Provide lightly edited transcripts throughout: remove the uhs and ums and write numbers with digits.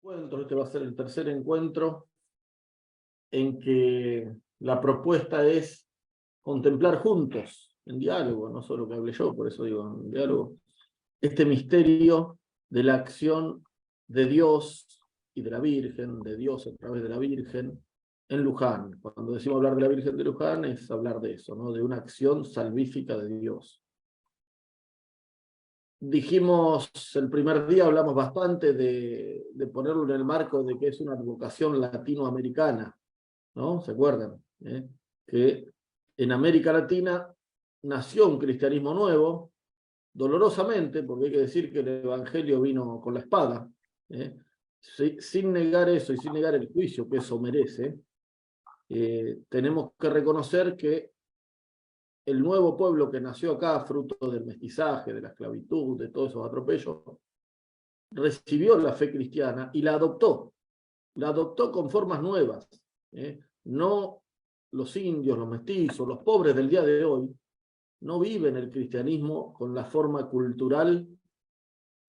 Encuentro. Este va a ser el tercer encuentro en que la propuesta es contemplar juntos, en diálogo, no solo que hable yo, por eso digo en diálogo, este misterio de la acción de Dios y de la Virgen, de Dios a través de la Virgen, en Luján. Cuando decimos hablar de la Virgen de Luján es hablar de eso, ¿no? De una acción salvífica de Dios. Dijimos el primer día, hablamos bastante de ponerlo en el marco de que es una advocación latinoamericana, ¿no? ¿Se acuerdan? Que en América Latina nació un cristianismo nuevo, dolorosamente, porque hay que decir que el Evangelio vino con la espada, sin negar eso y sin negar el juicio que eso merece, tenemos que reconocer que el nuevo pueblo que nació acá, fruto del mestizaje, de la esclavitud, de todos esos atropellos, recibió la fe cristiana y la adoptó con formas nuevas. No los indios, los mestizos, los pobres del día de hoy, no viven el cristianismo con la forma cultural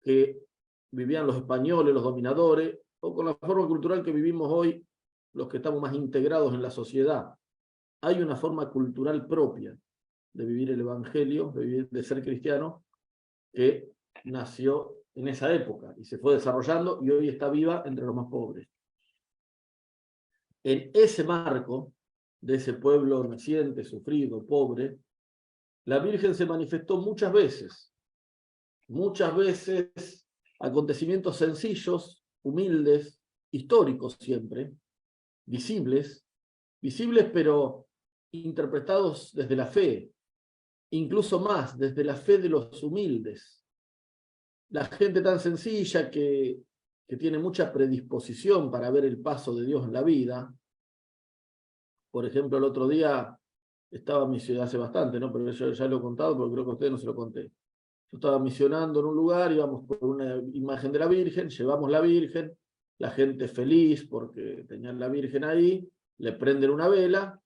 que vivían los españoles, los dominadores, o con la forma cultural que vivimos hoy los que estamos más integrados en la sociedad. Hay una forma cultural propia de vivir el Evangelio, de ser cristiano, que nació en esa época y se fue desarrollando y hoy está viva entre los más pobres. En ese marco de ese pueblo naciente, sufrido, pobre, la Virgen se manifestó muchas veces acontecimientos sencillos, humildes, históricos siempre, visibles pero interpretados desde la fe, incluso más, desde la fe de los humildes. La gente tan sencilla que tiene mucha predisposición para ver el paso de Dios en la vida. Por ejemplo, el otro día estaba misionando, hace bastante, ¿no? Pero yo ya lo he contado, porque creo que a ustedes no se lo conté. Yo estaba misionando en un lugar, íbamos por una imagen de la Virgen, llevamos la Virgen, la gente feliz porque tenían la Virgen ahí, le prenden una vela,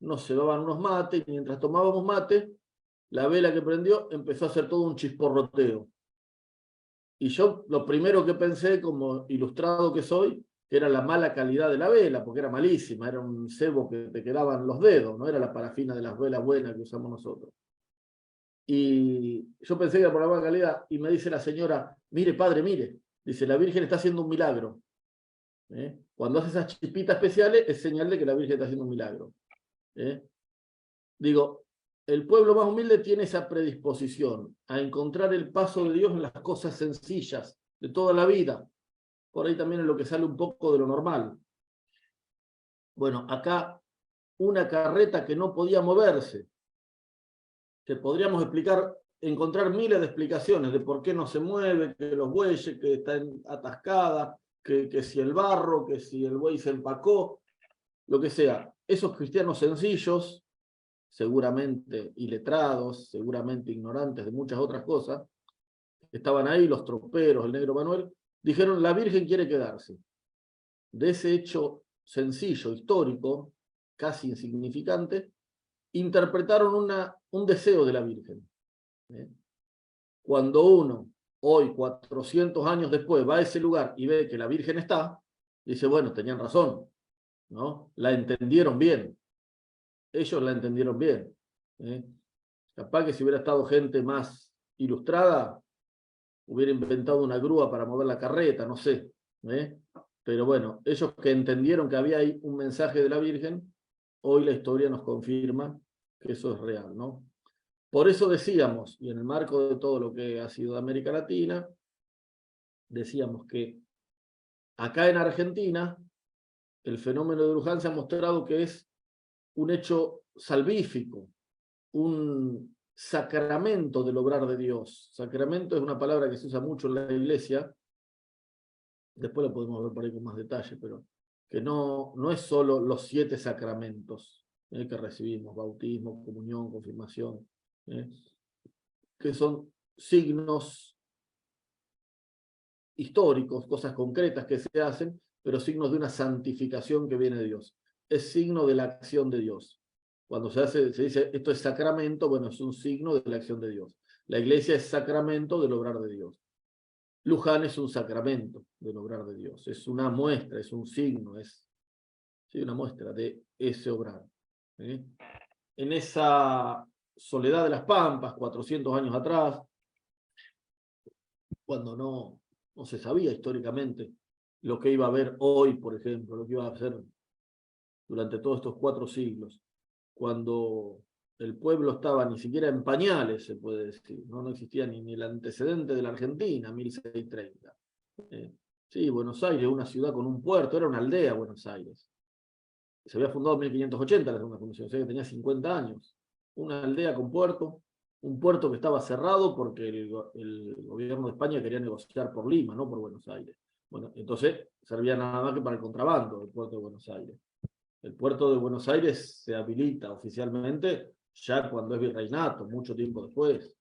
nos llevaban unos mates, y mientras tomábamos mate, la vela que prendió empezó a hacer todo un chisporroteo. Y yo lo primero que pensé, como ilustrado que soy, que era la mala calidad de la vela, porque era malísima, era un cebo que te quedaban los dedos, no era la parafina de las velas buenas que usamos nosotros. Y yo pensé que era por la mala calidad, y me dice la señora, mire padre, mire, dice, la Virgen está haciendo un milagro. Cuando hace esas chispitas especiales es señal de que la Virgen está haciendo un milagro. Digo, el pueblo más humilde tiene esa predisposición a encontrar el paso de Dios en las cosas sencillas de toda la vida. Por ahí también es lo que sale un poco de lo normal. Bueno, acá una carreta que no podía moverse, que podríamos encontrar miles de explicaciones de por qué no se mueve, que los bueyes, que está atascada, que si el barro, que si el buey se empacó, lo que sea. Esos cristianos sencillos, seguramente iletrados, seguramente ignorantes de muchas otras cosas, estaban ahí, los troperos, el negro Manuel, dijeron, la Virgen quiere quedarse. De ese hecho sencillo, histórico, casi insignificante, interpretaron un deseo de la Virgen. Cuando uno, hoy, 400 años después, va a ese lugar y ve que la Virgen está, dice, bueno, tenían razón, ¿no? La entendieron bien. Ellos la entendieron bien. Capaz que si hubiera estado gente más ilustrada, hubiera inventado una grúa para mover la carreta, no sé. Pero bueno, ellos que entendieron que había ahí un mensaje de la Virgen, hoy la historia nos confirma que eso es real, ¿no? Por eso decíamos, y en el marco de todo lo que ha sido de América Latina, decíamos que acá en Argentina, el fenómeno de Luján se ha mostrado que es un hecho salvífico, un sacramento del obrar de Dios. Sacramento es una palabra que se usa mucho en la iglesia, después la podemos ver por ahí con más detalle, pero que no es solo los 7 sacramentos que recibimos, bautismo, comunión, confirmación, que son signos históricos, cosas concretas que se hacen, pero signos de una santificación que viene de Dios. Es signo de la acción de Dios. Cuando se dice esto es sacramento, bueno, es un signo de la acción de Dios. La iglesia es sacramento del obrar de Dios. Luján es un sacramento del obrar de Dios, es una muestra, es un signo, es una muestra de ese obrar. En esa soledad de las Pampas, 400 años atrás, cuando no se sabía históricamente lo que iba a haber hoy, por ejemplo, lo que iba a hacer durante todos estos 4 siglos, cuando el pueblo estaba ni siquiera en pañales, se puede decir, no existía ni el antecedente de la Argentina, 1630. Sí, Buenos Aires, una ciudad con un puerto, era una aldea Buenos Aires. Se había fundado en 1580 la segunda fundación, o sea que tenía 50 años. Una aldea con puerto, un puerto que estaba cerrado porque el gobierno de España quería negociar por Lima, no por Buenos Aires. Bueno, entonces servía nada más que para el contrabando el puerto de Buenos Aires. El puerto de Buenos Aires se habilita oficialmente ya cuando es virreinato, mucho tiempo después.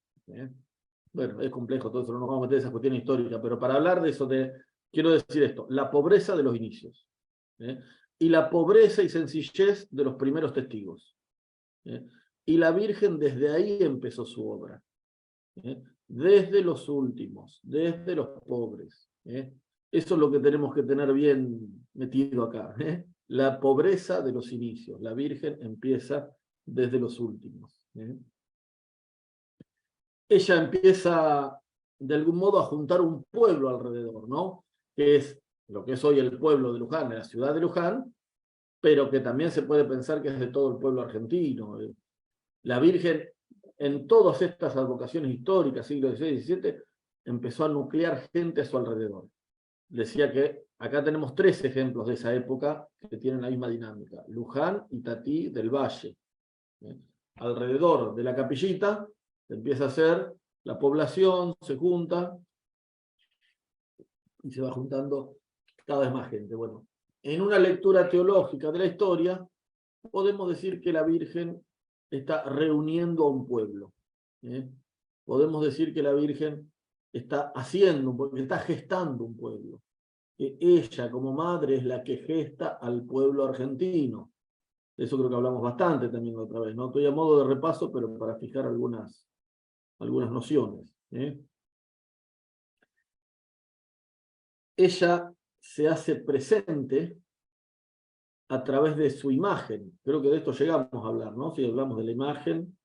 Bueno, es complejo todo eso, no nos vamos a meter en esa cuestión histórica, pero para hablar de eso, quiero decir esto, la pobreza de los inicios. Y la pobreza y sencillez de los primeros testigos. Y la Virgen desde ahí empezó su obra. Desde los últimos, desde los pobres. Eso es lo que tenemos que tener bien metido acá. La pobreza de los inicios. La Virgen empieza desde los últimos. Ella empieza de algún modo a juntar un pueblo alrededor, ¿no? Que es lo que es hoy el pueblo de Luján, la ciudad de Luján, pero que también se puede pensar que es de todo el pueblo argentino. La Virgen, en todas estas advocaciones históricas, siglo XVI y XVII, empezó a nuclear gente a su alrededor. Decía que acá tenemos 3 ejemplos de esa época que tienen la misma dinámica. Luján y Tatí del Valle. Alrededor de la capillita empieza a ser la población, se junta y se va juntando cada vez más gente. Bueno, en una lectura teológica de la historia, podemos decir que la Virgen está reuniendo a un pueblo. Podemos decir que la Virgen está está gestando un pueblo. Ella, como madre, es la que gesta al pueblo argentino. De eso creo que hablamos bastante también la otra vez, ¿no? Estoy a modo de repaso, pero para fijar algunas nociones. Ella se hace presente a través de su imagen. Creo que de esto llegamos a hablar, ¿no? Si hablamos de la imagen,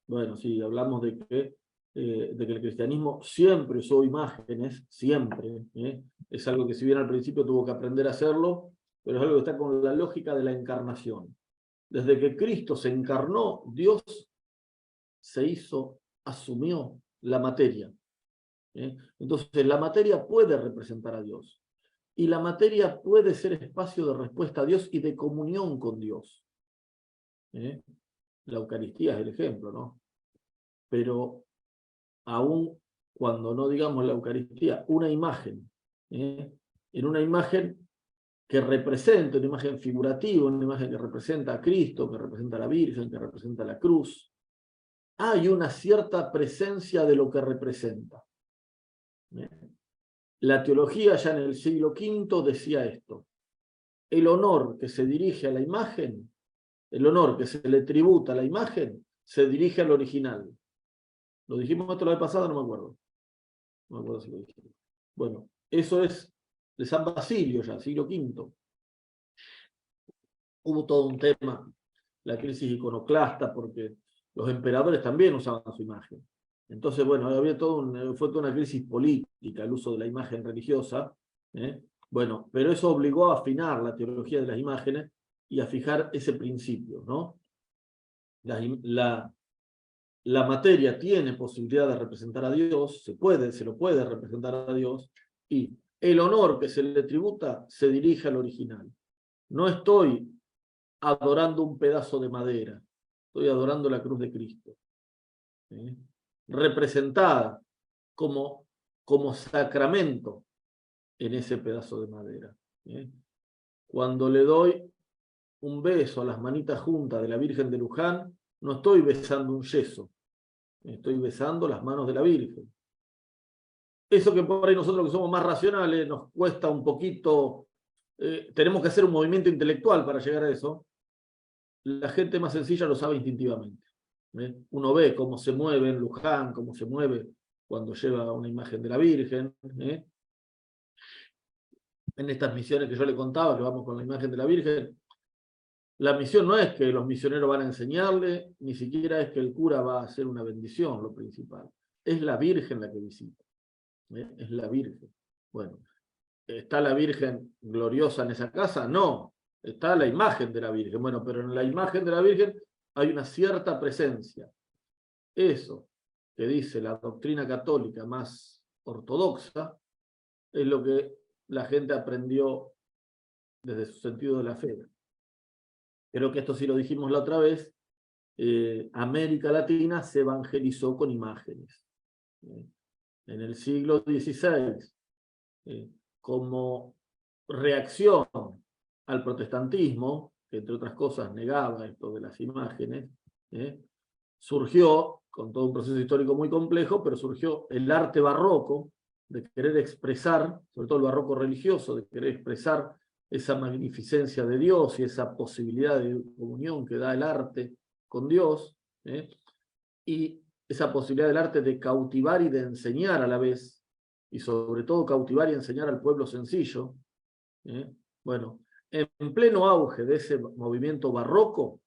bueno, sí, hablamos de que el cristianismo siempre usó imágenes, siempre. Es algo que si bien al principio tuvo que aprender a hacerlo, pero es algo que está con la lógica de la encarnación. Desde que Cristo se encarnó, Dios asumió la materia. Entonces la materia puede representar a Dios. Y la materia puede ser espacio de respuesta a Dios y de comunión con Dios. La Eucaristía es el ejemplo, ¿no? Pero aún cuando no digamos la Eucaristía, una imagen, en una imagen que representa, una imagen figurativa, una imagen que representa a Cristo, que representa a la Virgen, que representa a la cruz, hay una cierta presencia de lo que representa. La teología ya en el siglo V decía esto: el honor que se dirige a la imagen, el honor que se le tributa a la imagen, se dirige al original. ¿Lo dijimos esto la vez pasada? No me acuerdo. No me acuerdo si lo dijimos. Bueno, eso es de San Basilio ya, siglo V. Hubo todo un tema, la crisis iconoclasta, porque los emperadores también usaban su imagen. Entonces, bueno, fue toda una crisis política, el uso de la imagen religiosa. Bueno, pero eso obligó a afinar la teología de las imágenes y a fijar ese principio, ¿no? La materia tiene posibilidad de representar a Dios, se lo puede representar a Dios, y el honor que se le tributa se dirige al original. No estoy adorando un pedazo de madera, estoy adorando la cruz de Cristo, representada como sacramento en ese pedazo de madera. Cuando le doy un beso a las manitas juntas de la Virgen de Luján, no estoy besando un yeso, estoy besando las manos de la Virgen. Eso que por ahí nosotros que somos más racionales nos cuesta un poquito, tenemos que hacer un movimiento intelectual para llegar a eso. La gente más sencilla lo sabe instintivamente. Uno ve cómo se mueve en Luján, cómo se mueve cuando lleva una imagen de la Virgen. En estas misiones que yo le contaba, que vamos con la imagen de la Virgen, la misión no es que los misioneros van a enseñarle, ni siquiera es que el cura va a hacer una bendición, lo principal. Es la Virgen la que visita. Es la Virgen. Bueno, ¿está la Virgen gloriosa en esa casa? No, está la imagen de la Virgen. Bueno, pero en la imagen de la Virgen hay una cierta presencia. Eso que dice la doctrina católica más ortodoxa es lo que la gente aprendió desde su sentido de la fe. Creo que esto sí lo dijimos la otra vez. América Latina se evangelizó con imágenes. En el siglo XVI, como reacción al protestantismo, que entre otras cosas negaba esto de las imágenes, surgió, con todo un proceso histórico muy complejo, pero surgió el arte barroco, de querer expresar, sobre todo el barroco religioso, de querer expresar esa magnificencia de Dios y esa posibilidad de comunión que da el arte con Dios, y esa posibilidad del arte de cautivar y de enseñar a la vez, y sobre todo cautivar y enseñar al pueblo sencillo. Bueno, en pleno auge de ese movimiento barroco,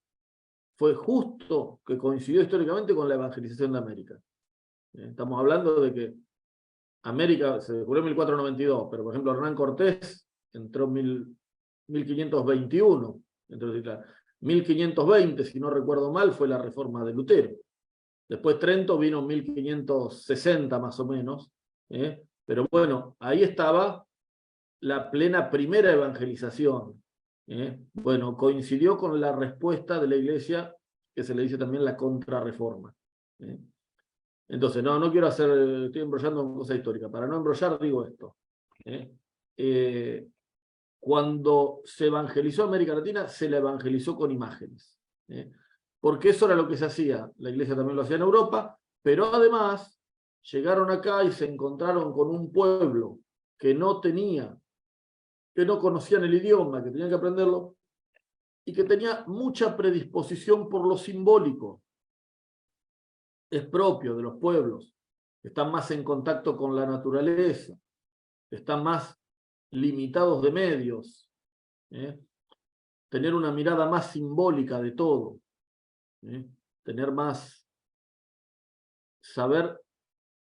fue justo que coincidió históricamente con la evangelización de América. Estamos hablando de que América se descubrió en 1492, pero por ejemplo Hernán Cortés entró en 1521. Entonces, claro, 1520, si no recuerdo mal, fue la reforma de Lutero. Después Trento vino en 1560 más o menos. Pero bueno, ahí estaba la plena primera evangelización. Bueno, coincidió con la respuesta de la Iglesia, que se le dice también la contrarreforma. Entonces, no quiero estoy embrollando en cosa histórica. Para no embrollar, digo esto. Cuando se evangelizó América Latina, se la evangelizó con imágenes. Porque eso era lo que se hacía. La Iglesia también lo hacía en Europa, pero además llegaron acá y se encontraron con un pueblo que no conocían el idioma, que tenían que aprenderlo, y que tenía mucha predisposición por lo simbólico. Es propio de los pueblos, que están más en contacto con la naturaleza, que están más limitados de medios, tener una mirada más simbólica de todo, tener más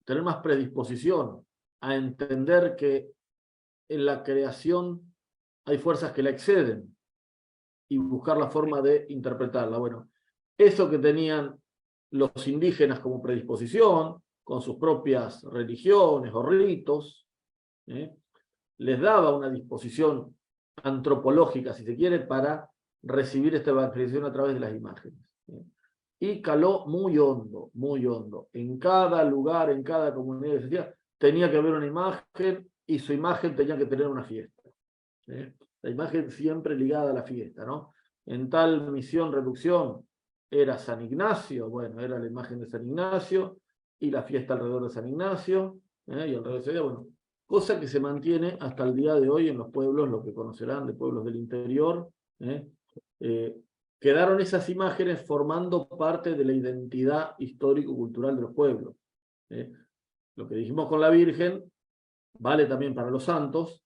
tener más predisposición a entender que en la creación hay fuerzas que la exceden y buscar la forma de interpretarla. Bueno, eso que tenían los indígenas como predisposición, con sus propias religiones o ritos, les daba una disposición antropológica, si se quiere, para recibir esta evangelización a través de las imágenes. Y caló muy hondo, muy hondo. En cada lugar, en cada comunidad que se hacía, tenía que haber una imagen, y su imagen tenía que tener una fiesta. La imagen siempre ligada a la fiesta, ¿no? En tal misión, reducción, era San Ignacio, bueno, era la imagen de San Ignacio, y la fiesta alrededor de San Ignacio, y alrededor de ese día, bueno, cosa que se mantiene hasta el día de hoy en los pueblos, lo que conocerán de pueblos del interior. Quedaron esas imágenes formando parte de la identidad histórico-cultural de los pueblos. Lo que dijimos con la Virgen vale también para los santos,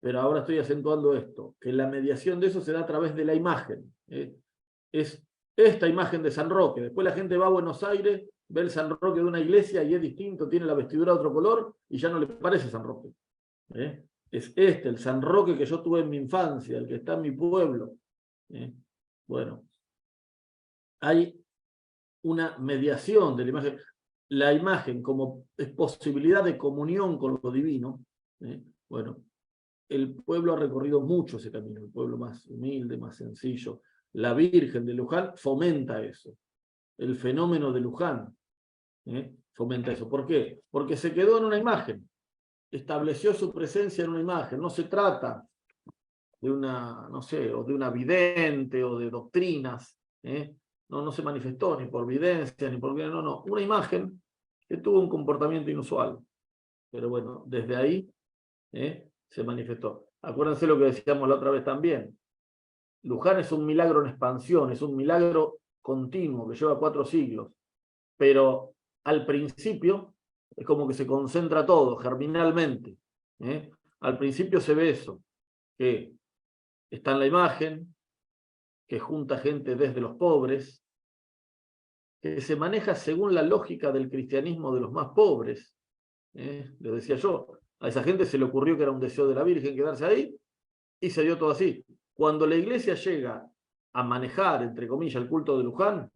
pero ahora estoy acentuando esto, que la mediación de eso se da a través de la imagen. Es esta imagen de San Roque. Después la gente va a Buenos Aires, ve el San Roque de una iglesia y es distinto, tiene la vestidura de otro color y ya no le parece San Roque. Es el San Roque que yo tuve en mi infancia, el que está en mi pueblo. Bueno, hay una mediación de la imagen. La imagen como es posibilidad de comunión con lo divino. Bueno, el pueblo ha recorrido mucho ese camino, el pueblo más humilde, más sencillo. La Virgen de Luján fomenta eso. El fenómeno de Luján fomenta eso. ¿Por qué? Porque se quedó en una imagen. Estableció su presencia en una imagen. No se trata de una, no sé, o de una vidente o de doctrinas. No se manifestó ni por videncia, ni por... No. Una imagen que tuvo un comportamiento inusual. Pero bueno, desde ahí se manifestó. Acuérdense lo que decíamos la otra vez también. Luján es un milagro en expansión, es un milagro continuo que lleva 4 siglos. Pero al principio es como que se concentra todo germinalmente. Al principio se ve eso, que está en la imagen, que junta gente desde los pobres, que se maneja según la lógica del cristianismo de los más pobres. Les decía yo, a esa gente se le ocurrió que era un deseo de la Virgen quedarse ahí, y se dio todo así. Cuando la iglesia llega a manejar, entre comillas, el culto de Luján,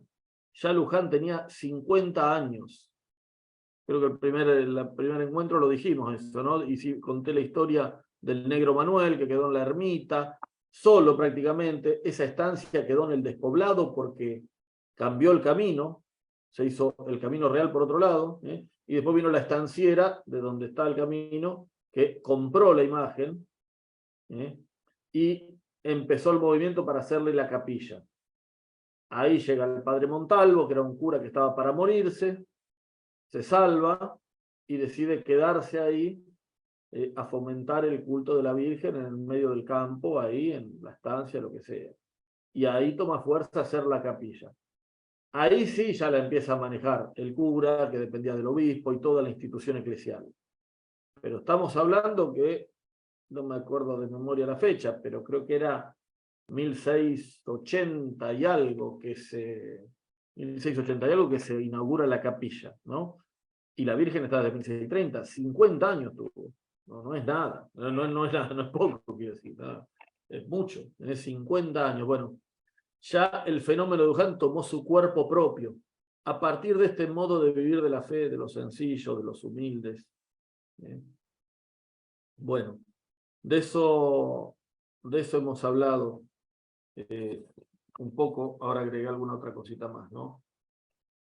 ya Luján tenía 50 años. Creo que el primer encuentro lo dijimos eso, ¿no? Y sí, conté la historia del negro Manuel, que quedó en la ermita, solo prácticamente. Esa estancia quedó en el despoblado porque cambió el camino, se hizo el camino real por otro lado, y después vino la estanciera, de donde está el camino, que compró la imagen, y empezó el movimiento para hacerle la capilla. Ahí llega el padre Montalvo, que era un cura que estaba para morirse, se salva y decide quedarse ahí a fomentar el culto de la Virgen en el medio del campo, ahí en la estancia, lo que sea. Y ahí toma fuerza hacer la capilla. Ahí sí ya la empieza a manejar el cura, que dependía del obispo, y toda la institución eclesial. Pero estamos hablando que, no me acuerdo de memoria la fecha, pero creo que era 1680 y algo que se 1680 y algo que se inaugura la capilla, ¿no? Y la Virgen está desde 1630, 50 años tuvo. No es nada, no es nada, no es poco, quiero decir, nada. Es mucho, es 50 años. Bueno, ya el fenómeno de Luján tomó su cuerpo propio, a partir de este modo de vivir de la fe, de los sencillos, de los humildes. Bueno, de eso hemos hablado un poco, ahora agregué alguna otra cosita más, ¿no?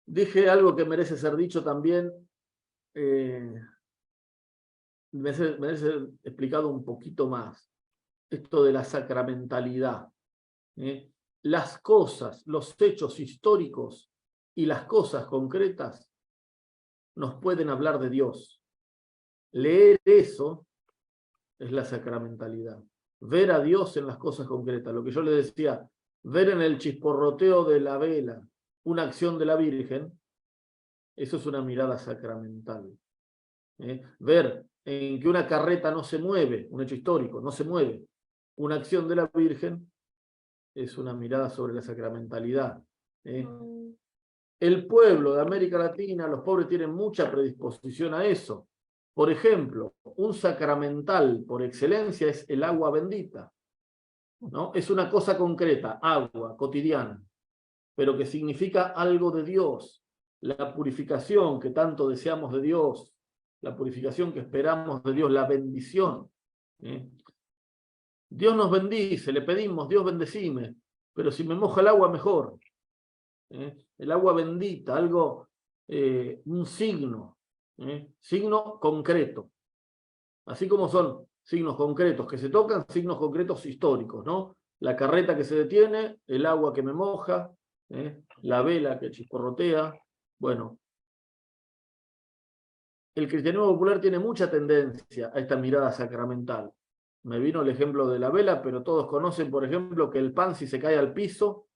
Dije algo que merece ser dicho también, merece explicado un poquito más, esto de la sacramentalidad. Las cosas, los hechos históricos y las cosas concretas nos pueden hablar de Dios. Leer eso es la sacramentalidad. Ver a Dios en las cosas concretas. Lo que yo le decía, ver en el chisporroteo de la vela una acción de la Virgen, eso es una mirada sacramental. Ver en que una carreta no se mueve, un hecho histórico, no se mueve, una acción de la Virgen, es una mirada sobre la sacramentalidad. El pueblo de América Latina, los pobres tienen mucha predisposición a eso. Por ejemplo, un sacramental por excelencia es el agua bendita, ¿no? Es una cosa concreta, agua, cotidiana, pero que significa algo de Dios. La purificación que tanto deseamos de Dios, la purificación que esperamos de Dios, la bendición. Dios nos bendice, le pedimos, Dios bendecime, pero si me moja el agua, mejor. El agua bendita, algo, un signo, signo concreto. Así como son signos concretos que se tocan, signos concretos históricos, ¿no? La carreta que se detiene, el agua que me moja, la vela que chisporrotea. Bueno, el cristianismo popular tiene mucha tendencia a esta mirada sacramental. Me vino el ejemplo de la vela, pero todos conocen, por ejemplo, que el pan, si se cae al piso,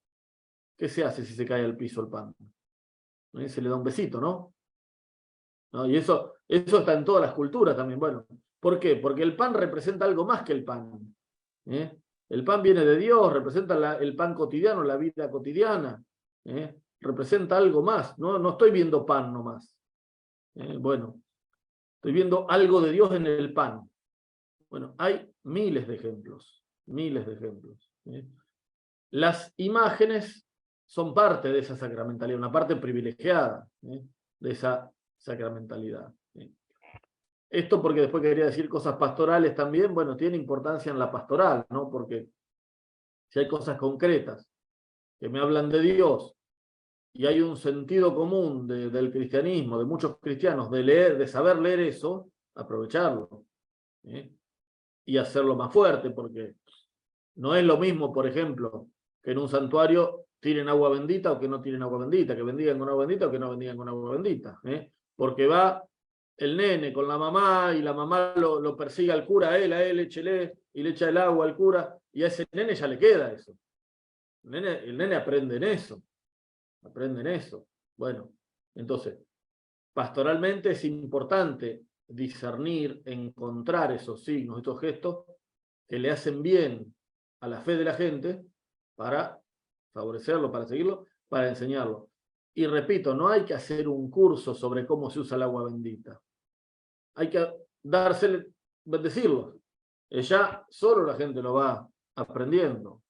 ¿qué se hace si se cae al piso el pan? Se le da un besito, ¿no? Y eso está en todas las culturas también. Bueno, ¿por qué? Porque el pan representa algo más que el pan. El pan viene de Dios, representa el pan cotidiano, la vida cotidiana. Representa algo más. No estoy viendo pan nomás. Bueno, estoy viendo algo de Dios en el pan. Bueno, hay miles de ejemplos. Miles de ejemplos. Las imágenes son parte de esa sacramentalidad, una parte privilegiada de esa sacramentalidad. Esto porque después quería decir cosas pastorales también, bueno, tiene importancia en la pastoral, ¿no? Porque si hay cosas concretas que me hablan de Dios y hay un sentido común del cristianismo, de muchos cristianos, de leer, de saber leer eso, aprovecharlo y hacerlo más fuerte, porque no es lo mismo, por ejemplo, que en un santuario tiren agua bendita o que no tiren agua bendita, que bendigan con agua bendita o que no bendigan con agua bendita. Porque va el nene con la mamá y la mamá lo persigue al cura, a él, échele, y le echa el agua al cura, y a ese nene ya le queda eso. El nene aprende en eso. Aprende en eso. Bueno, entonces, pastoralmente es importante discernir, encontrar esos signos, estos gestos que le hacen bien a la fe de la gente para favorecerlo, para seguirlo, para enseñarlo. Y repito, no hay que hacer un curso sobre cómo se usa el agua bendita. Hay que bendecirlo. Ya solo la gente lo va aprendiendo.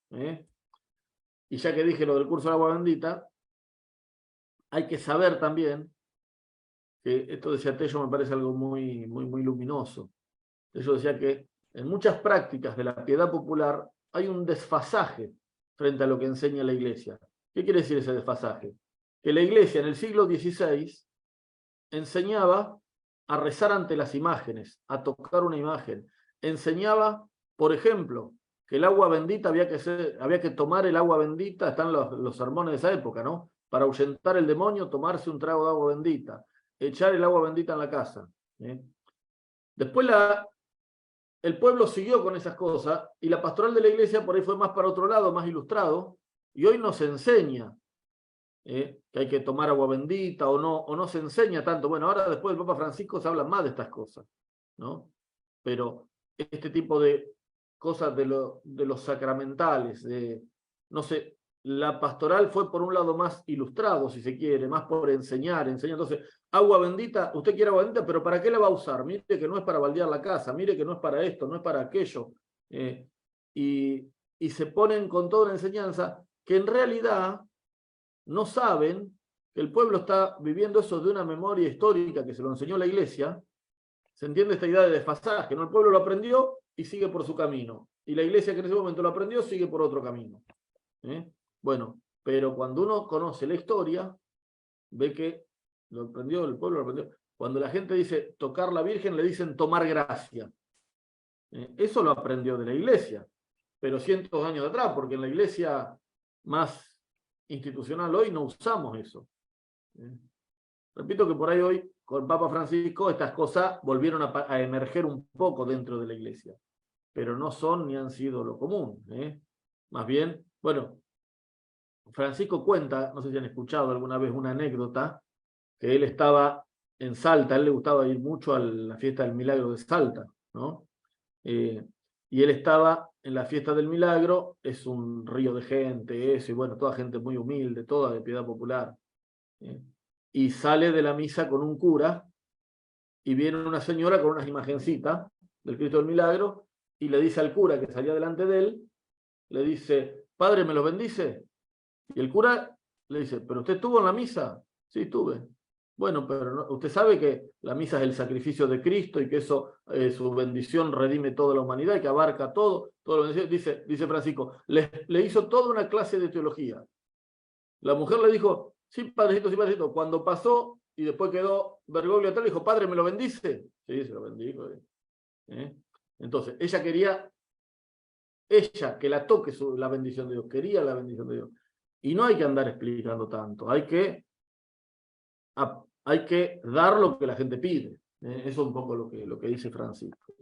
Y ya que dije lo del curso del agua bendita, hay que saber también que esto decía Tello, me parece algo muy, muy, muy luminoso. Tello decía que en muchas prácticas de la piedad popular hay un desfasaje frente a lo que enseña la Iglesia. ¿Qué quiere decir ese desfasaje? Que la Iglesia en el siglo XVI enseñaba a rezar ante las imágenes, a tocar una imagen. Enseñaba, por ejemplo, que el agua bendita había que tomar el agua bendita, están los sermones de esa época, ¿no? Para ahuyentar el demonio, tomarse un trago de agua bendita, echar el agua bendita en la casa. Después el pueblo siguió con esas cosas y la pastoral de la iglesia por ahí fue más para otro lado, más ilustrado, y hoy nos enseña que hay que tomar agua bendita o no se enseña tanto. Bueno, ahora después del Papa Francisco se habla más de estas cosas, ¿no? Pero este tipo de cosas de los sacramentales, no sé, la pastoral fue por un lado más ilustrado, si se quiere, más por enseñar. Entonces, agua bendita, usted quiere agua bendita, pero ¿para qué la va a usar? Mire que no es para baldear la casa, mire que no es para esto, no es para aquello. Y se ponen con toda una enseñanza que en realidad no saben que el pueblo está viviendo eso de una memoria histórica que se lo enseñó la iglesia. Se entiende esta idea de desfasaje, ¿no? El pueblo lo aprendió y sigue por su camino. Y la iglesia que en ese momento lo aprendió sigue por otro camino. Bueno, pero cuando uno conoce la historia, ve que lo aprendió, el pueblo lo aprendió. Cuando la gente dice tocar la Virgen, le dicen tomar gracia. Eso lo aprendió de la iglesia, pero cientos de años atrás, porque en la iglesia más institucional hoy no usamos eso. Repito que por ahí hoy, con Papa Francisco, estas cosas volvieron a emerger un poco dentro de la iglesia, pero no son ni han sido lo común. Más bien, bueno, Francisco cuenta, no sé si han escuchado alguna vez una anécdota, que él estaba en Salta, a él le gustaba ir mucho a la fiesta del Milagro de Salta, ¿no? Y él estaba en la fiesta del Milagro, es un río de gente, eso, y bueno, toda gente muy humilde, toda de piedad popular. Y sale de la misa con un cura, y viene una señora con unas imagencitas del Cristo del Milagro, y le dice al cura que salía delante de él, le dice, padre, ¿me lo bendice? Y el cura le dice, ¿pero usted estuvo en la misa? Sí, estuve. Bueno, pero usted sabe que la misa es el sacrificio de Cristo y que eso, su bendición redime toda la humanidad y que abarca todo. Dice Francisco, le hizo toda una clase de teología. La mujer le dijo, sí, padrecito, sí, padrecito. Cuando pasó y después quedó Bergoglio atrás, le dijo, padre, ¿me lo bendice? Sí, se lo bendijo. Entonces, ella, que la toque la bendición de Dios, quería la bendición de Dios. Y no hay que andar explicando tanto, hay que dar lo que la gente pide. Eso es un poco lo que dice Francisco.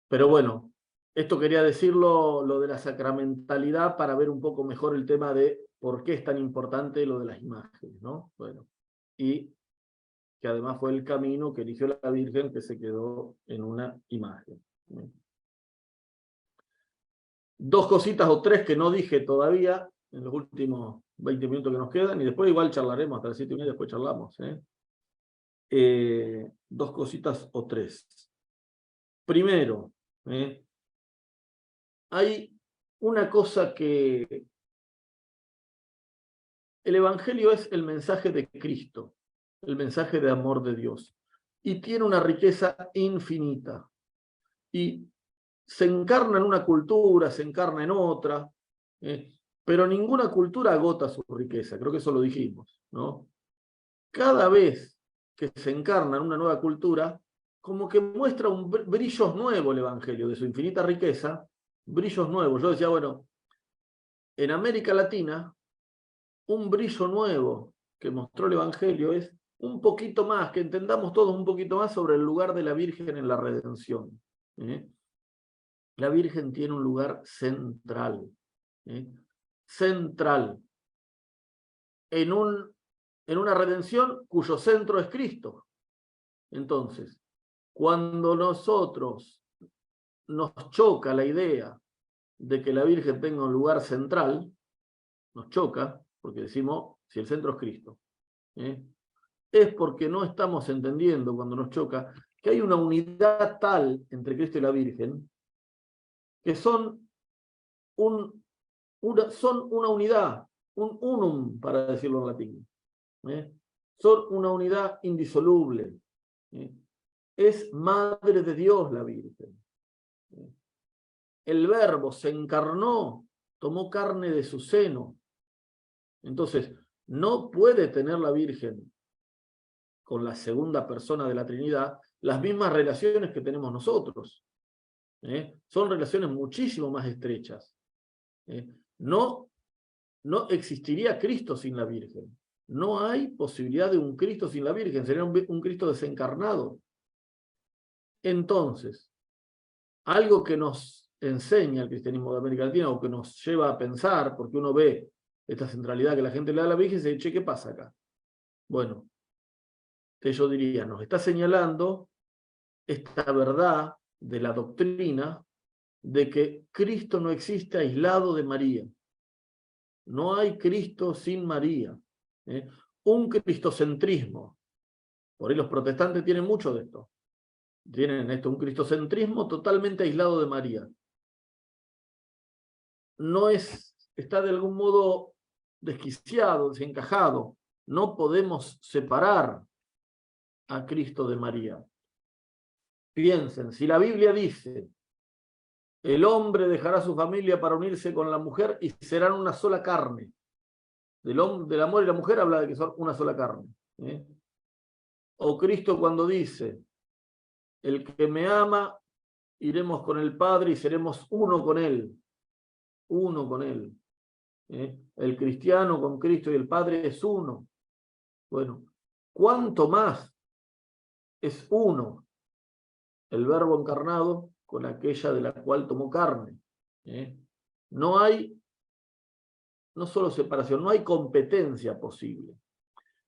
Pero bueno, esto quería decirlo, lo de la sacramentalidad, para ver un poco mejor el tema de por qué es tan importante lo de las imágenes, ¿no? Bueno, y que además fue el camino que eligió la Virgen, que se quedó en una imagen. Dos cositas o tres que no dije todavía en los últimos 20 minutos que nos quedan, y después igual charlaremos hasta las 7:30, después charlamos. Dos cositas o tres. Primero, hay una cosa que el Evangelio es el mensaje de Cristo, el mensaje de amor de Dios, y tiene una riqueza infinita. Y se encarna en una cultura, se encarna en otra, pero ninguna cultura agota su riqueza, creo que eso lo dijimos, ¿no? Cada vez que se encarna en una nueva cultura, como que muestra un brillos nuevos el Evangelio, de su infinita riqueza, brillos nuevos. Yo decía, bueno, en América Latina, un brillo nuevo que mostró el Evangelio es un poquito más, que entendamos todos un poquito más sobre el lugar de la Virgen en la redención. La Virgen tiene un lugar central, central, en en una redención cuyo centro es Cristo. Entonces, cuando nosotros nos choca la idea de que la Virgen tenga un lugar central, nos choca, porque decimos, si el centro es Cristo, es porque no estamos entendiendo, cuando nos choca, que hay una unidad tal entre Cristo y la Virgen, que son una unidad, un unum, para decirlo en latín. Son una unidad indisoluble. Es Madre de Dios la Virgen. El Verbo se encarnó, tomó carne de su seno. Entonces, no puede tener la Virgen con la segunda persona de la Trinidad las mismas relaciones que tenemos nosotros. Son relaciones muchísimo más estrechas. No existiría Cristo sin la Virgen. No hay posibilidad de un Cristo sin la Virgen, sería un Cristo desencarnado. Entonces, algo que nos enseña el cristianismo de América Latina, o que nos lleva a pensar, porque uno ve esta centralidad que la gente le da a la Virgen y dice, che, ¿qué pasa acá? Bueno, yo diría, nos está señalando esta verdad de la doctrina de que Cristo no existe aislado de María. No hay Cristo sin María. Un cristocentrismo. Por ahí los protestantes tienen mucho de esto. Tienen esto, un cristocentrismo totalmente aislado de María. Está de algún modo desquiciado, desencajado. No podemos separar a Cristo de María. Piensen, si la Biblia dice, el hombre dejará su familia para unirse con la mujer y serán una sola carne. Del amor y la mujer habla de que son una sola carne. O Cristo cuando dice, el que me ama, iremos con el Padre y seremos uno con Él. Uno con Él. El cristiano con Cristo y el Padre es uno. Bueno, ¿cuánto más es uno el Verbo encarnado con aquella de la cual tomó carne? No hay, no solo separación, no hay competencia posible.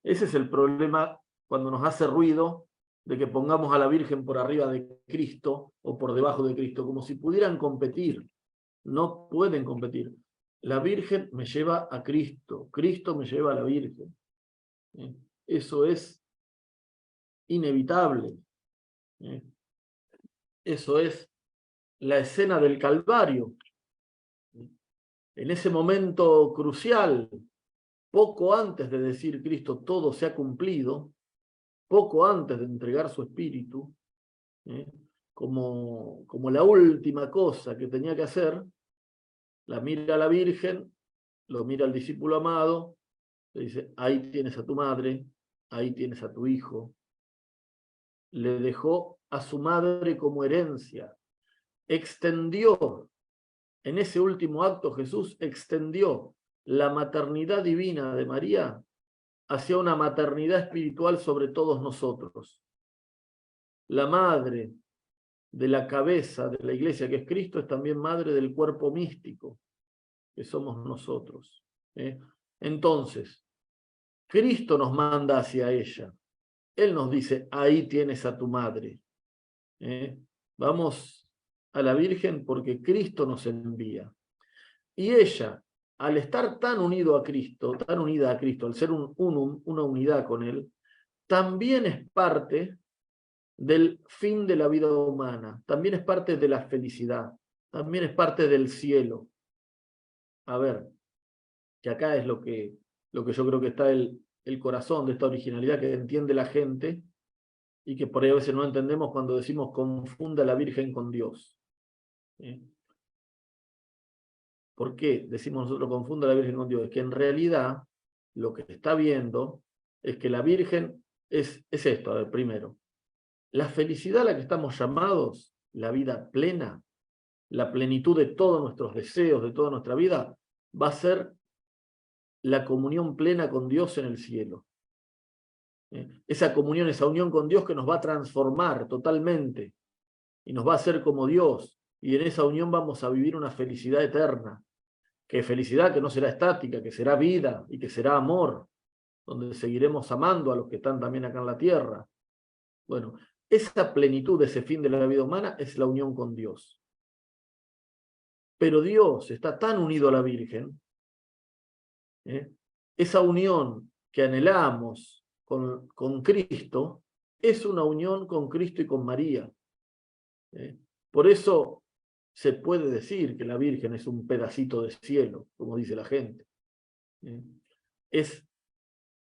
Ese es el problema cuando nos hace ruido de que pongamos a la Virgen por arriba de Cristo o por debajo de Cristo, como si pudieran competir. No pueden competir. La Virgen me lleva a Cristo, Cristo me lleva a la Virgen. Eso es inevitable. Eso es la escena del Calvario. En ese momento crucial, poco antes de decir Cristo todo se ha cumplido, poco antes de entregar su espíritu, como la última cosa que tenía que hacer, la mira a la Virgen, lo mira al discípulo amado, le dice, ahí tienes a tu madre, ahí tienes a tu hijo. Le dejó a su madre como herencia. Extendió, en ese último acto Jesús extendió la maternidad divina de María hacia una maternidad espiritual sobre todos nosotros. La madre de la cabeza de la iglesia, que es Cristo, es también madre del cuerpo místico, que somos nosotros. Entonces, Cristo nos manda hacia ella. Él nos dice, ahí tienes a tu madre. Vamos a la Virgen porque Cristo nos envía. Y ella, al estar tan unido a Cristo, tan unida a Cristo, al ser una unidad con Él, también es parte del fin de la vida humana, también es parte de la felicidad, también es parte del cielo. A ver, que acá es lo que yo creo que está el corazón de esta originalidad que entiende la gente y que por ahí a veces no entendemos cuando decimos confunda a la Virgen con Dios. ¿Por qué decimos nosotros confunda a la Virgen con Dios? Es que en realidad lo que se está viendo es que la Virgen es esto. A ver, primero, la felicidad a la que estamos llamados, la vida plena, la plenitud de todos nuestros deseos, de toda nuestra vida, va a ser la comunión plena con Dios en el cielo. Esa comunión, esa unión con Dios que nos va a transformar totalmente y nos va a hacer como Dios, y en esa unión vamos a vivir una felicidad eterna, que felicidad que no será estática, que será vida y que será amor. donde seguiremos amando a los que están también acá en la tierra. Bueno, esa plenitud, ese fin de la vida humana es la unión con Dios. Pero Dios está tan unido a la Virgen, esa unión que anhelamos con Cristo, es una unión con Cristo y con María. Por eso se puede decir que la Virgen es un pedacito de cielo, como dice la gente.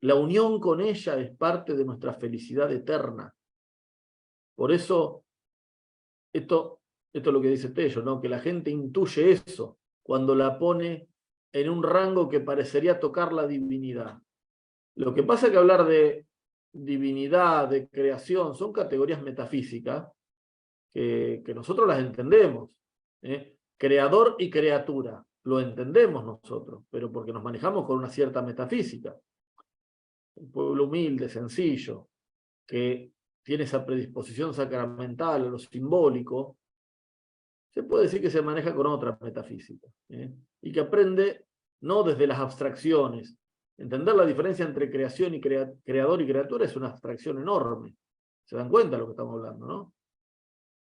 La unión con ella es parte de nuestra felicidad eterna. Por eso, esto es lo que dice Tello, ¿no? Que la gente intuye eso cuando la pone en un rango que parecería tocar la divinidad. Lo que pasa es que hablar de divinidad, de creación, son categorías metafísicas que nosotros las entendemos. Creador y criatura, lo entendemos nosotros, pero porque nos manejamos con una cierta metafísica. Un pueblo humilde, sencillo, que tiene esa predisposición sacramental a lo simbólico, se puede decir que se maneja con otra metafísica, y que aprende no desde las abstracciones. Entender la diferencia entre creación y creador y criatura es una abstracción enorme. ¿Se dan cuenta de lo que estamos hablando, no?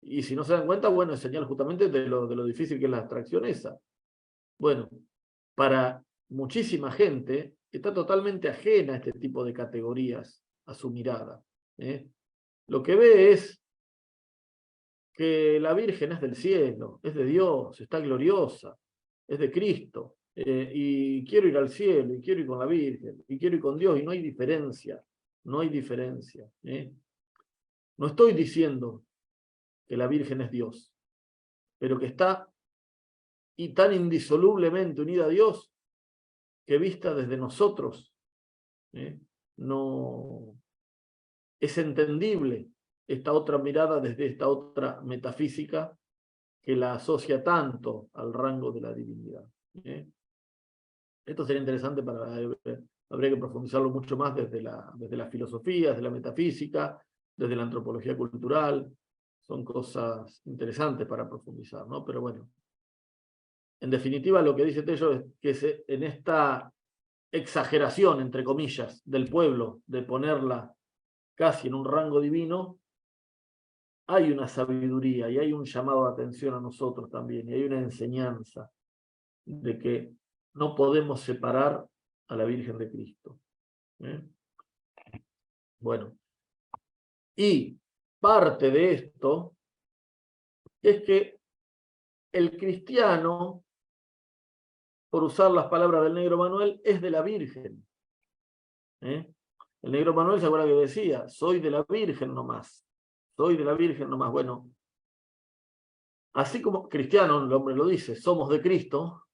Y si no se dan cuenta, bueno, es señal justamente de lo difícil que es la abstracción esa. Bueno, para muchísima gente está totalmente ajena a este tipo de categorías, a su mirada. Lo que ve es que la Virgen es del cielo, es de Dios, está gloriosa, es de Cristo, y quiero ir al cielo, y quiero ir con la Virgen, y quiero ir con Dios, y no hay diferencia, no hay diferencia. No estoy diciendo que la Virgen es Dios, pero que está y tan indisolublemente unida a Dios que vista desde nosotros, no es entendible esta otra mirada desde esta otra metafísica que la asocia tanto al rango de la divinidad. Esto sería interesante habría que profundizarlo mucho más desde la filosofía, desde la metafísica, desde la antropología cultural. Son cosas interesantes para profundizar, ¿no? Pero bueno, en definitiva lo que dice Tello es que en esta exageración, entre comillas, del pueblo, de ponerla casi en un rango divino, hay una sabiduría y hay un llamado de atención a nosotros también, y hay una enseñanza de que no podemos separar a la Virgen de Cristo. Bueno, y parte de esto es que el cristiano, por usar las palabras del negro Manuel, es de la Virgen. El negro Manuel se acuerda que decía, soy de la Virgen nomás, soy de la Virgen nomás. Bueno, así como cristiano, el hombre lo dice, somos de Cristo,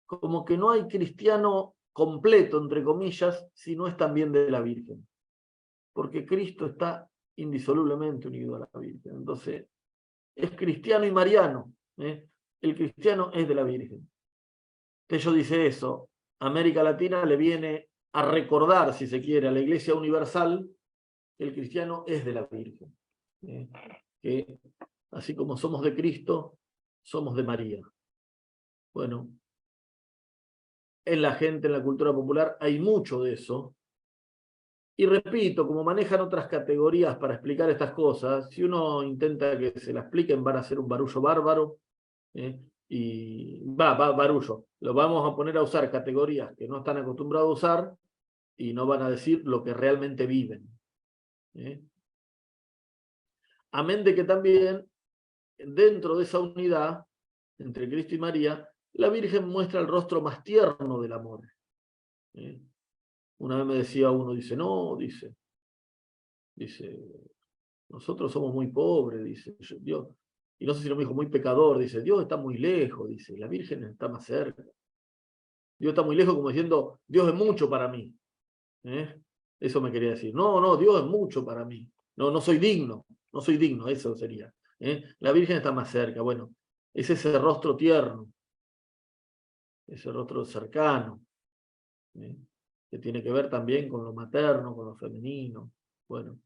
como que no hay cristiano completo, entre comillas, si no es también de la Virgen. Porque Cristo está indisolublemente unido a la Virgen. Entonces, es cristiano y mariano. El cristiano es de la Virgen. Tello dice eso. América Latina le viene a recordar, si se quiere, a la Iglesia Universal, que el cristiano es de la Virgen. Que así como somos de Cristo, somos de María. Bueno, en la gente, en la cultura popular, hay mucho de eso. Y repito, como manejan otras categorías para explicar estas cosas, si uno intenta que se la expliquen, van a ser un barullo bárbaro. Y barullo. Lo vamos a poner a usar categorías que no están acostumbrados a usar y no van a decir lo que realmente viven. Amén de que también, dentro de esa unidad entre Cristo y María, la Virgen muestra el rostro más tierno del amor. Una vez me decía uno, dice, nosotros somos muy pobres, dice, Dios, y no sé si lo me dijo, muy pecador, dice, Dios está muy lejos, dice, la Virgen está más cerca. Dios está muy lejos como diciendo, Dios es mucho para mí. Eso me quería decir. No, Dios es mucho para mí. No soy digno, eso sería. La Virgen está más cerca. Bueno, es ese rostro tierno, ese rostro cercano, que tiene que ver también con lo materno, con lo femenino. Bueno,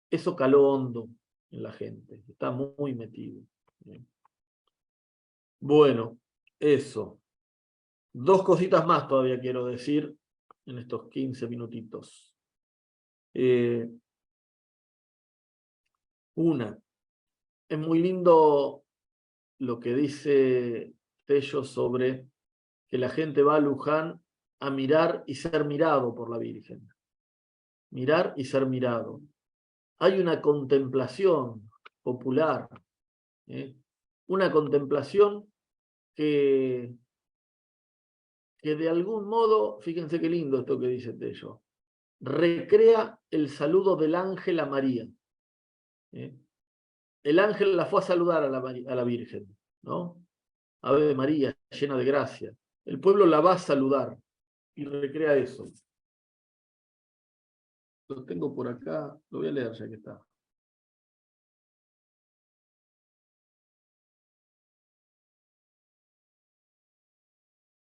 eso caló hondo en la gente, está muy metido. Bueno, eso. Dos cositas más todavía quiero decir en estos 15 minutitos. Una, es muy lindo lo que dice Tello sobre que la gente va a Luján a mirar y ser mirado por la Virgen. Mirar y ser mirado. Hay una contemplación popular, una contemplación que de algún modo, fíjense qué lindo esto que dice Tello, recrea el saludo del ángel a María. El ángel la fue a saludar a la Virgen, ¿no? Ave María, llena de gracia. El pueblo la va a saludar y recrea eso. Lo tengo por acá, lo voy a leer ya que está.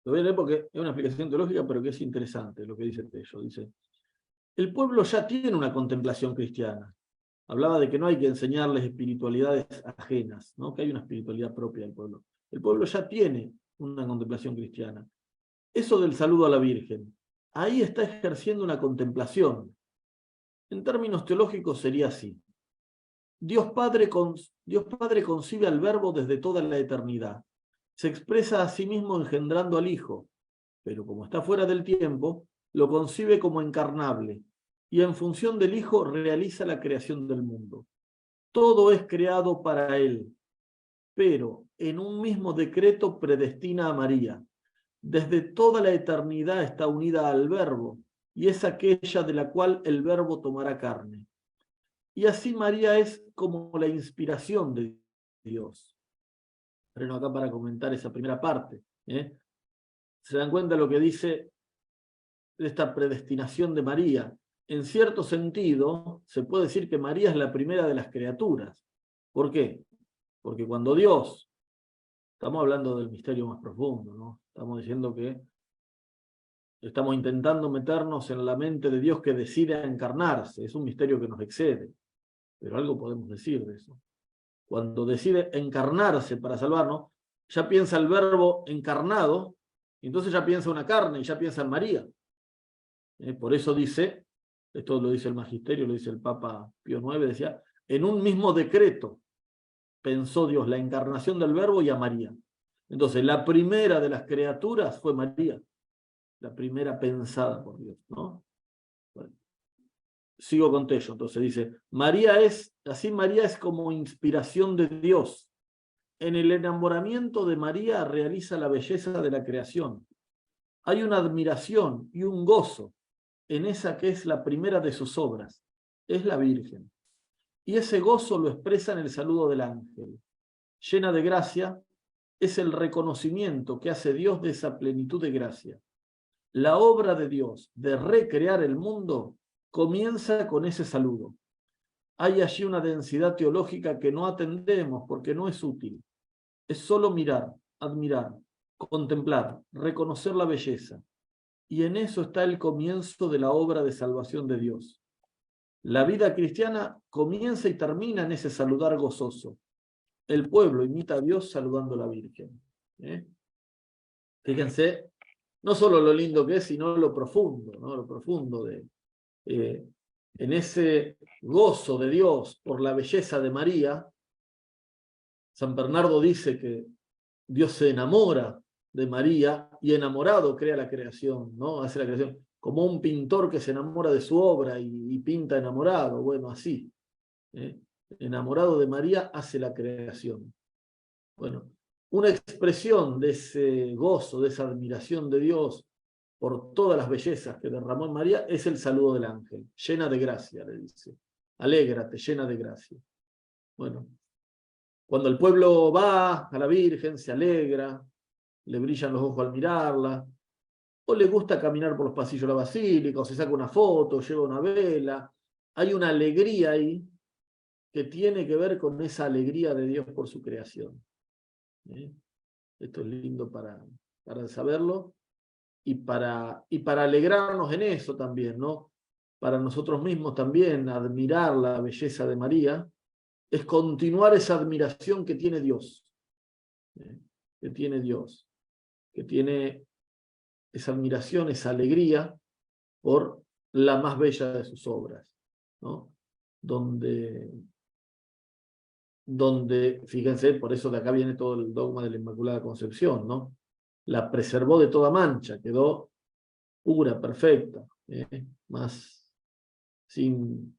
Lo voy a leer porque es una explicación teológica, pero que es interesante lo que dice Tello. Dice, el pueblo ya tiene una contemplación cristiana. Hablaba de que no hay que enseñarles espiritualidades ajenas, ¿no? Que hay una espiritualidad propia del pueblo. El pueblo ya tiene una contemplación cristiana. Eso del saludo a la Virgen, ahí está ejerciendo una contemplación. En términos teológicos sería así. Dios Padre concibe al Verbo desde toda la eternidad. Se expresa a sí mismo engendrando al Hijo, pero como está fuera del tiempo, lo concibe como encarnable, y en función del Hijo realiza la creación del mundo. Todo es creado para Él, pero en un mismo decreto predestina a María. Desde toda la eternidad está unida al Verbo, y es aquella de la cual el Verbo tomará carne. Y así María es como la inspiración de Dios. Pero acá para comentar esa primera parte. ¿Se dan cuenta lo que dice de esta predestinación de María? En cierto sentido, se puede decir que María es la primera de las criaturas. ¿Por qué? Porque cuando Dios, estamos hablando del misterio más profundo, ¿no? Estamos diciendo que estamos intentando meternos en la mente de Dios que decide encarnarse. Es un misterio que nos excede, pero algo podemos decir de eso. Cuando decide encarnarse para salvarnos, ya piensa el Verbo encarnado, y entonces ya piensa una carne, y ya piensa en María. Por eso dice, esto lo dice el Magisterio, lo dice el Papa Pío IX, decía, en un mismo decreto pensó Dios la encarnación del Verbo y a María. Entonces, la primera de las criaturas fue María, la primera pensada por Dios, ¿no? Bueno, sigo con Tello, entonces dice, María es como inspiración de Dios. En el enamoramiento de María realiza la belleza de la creación. Hay una admiración y un gozo en esa que es la primera de sus obras, es la Virgen. Y ese gozo lo expresa en el saludo del ángel. Llena de gracia, es el reconocimiento que hace Dios de esa plenitud de gracia. La obra de Dios de recrear el mundo comienza con ese saludo. Hay allí una densidad teológica que no atendemos porque no es útil. Es solo mirar, admirar, contemplar, reconocer la belleza. Y en eso está el comienzo de la obra de salvación de Dios. La vida cristiana comienza y termina en ese saludar gozoso. El pueblo imita a Dios saludando a la Virgen. Fíjense, no solo lo lindo que es, sino lo profundo, ¿no? Lo profundo de... en ese gozo de Dios por la belleza de María, San Bernardo dice que Dios se enamora de María y enamorado crea la creación, ¿no? Hace la creación como un pintor que se enamora de su obra y pinta enamorado, bueno, así. Enamorado de María hace la creación. Bueno, una expresión de ese gozo, de esa admiración de Dios por todas las bellezas que derramó en María es el saludo del ángel. Llena de gracia, le dice. Alégrate, llena de gracia. Bueno, cuando el pueblo va a la Virgen, se alegra, le brillan los ojos al mirarla, o le gusta caminar por los pasillos de la basílica, o se saca una foto, lleva una vela. Hay una alegría ahí que tiene que ver con esa alegría de Dios por su creación. Esto es lindo para saberlo y para alegrarnos en eso también, ¿no? Para nosotros mismos también admirar la belleza de María, es continuar esa admiración que tiene Dios, que tiene esa admiración, esa alegría, por la más bella de sus obras, ¿no? Donde, fíjense, por eso de acá viene todo el dogma de la Inmaculada Concepción, ¿no? La preservó de toda mancha, quedó pura, perfecta, más sin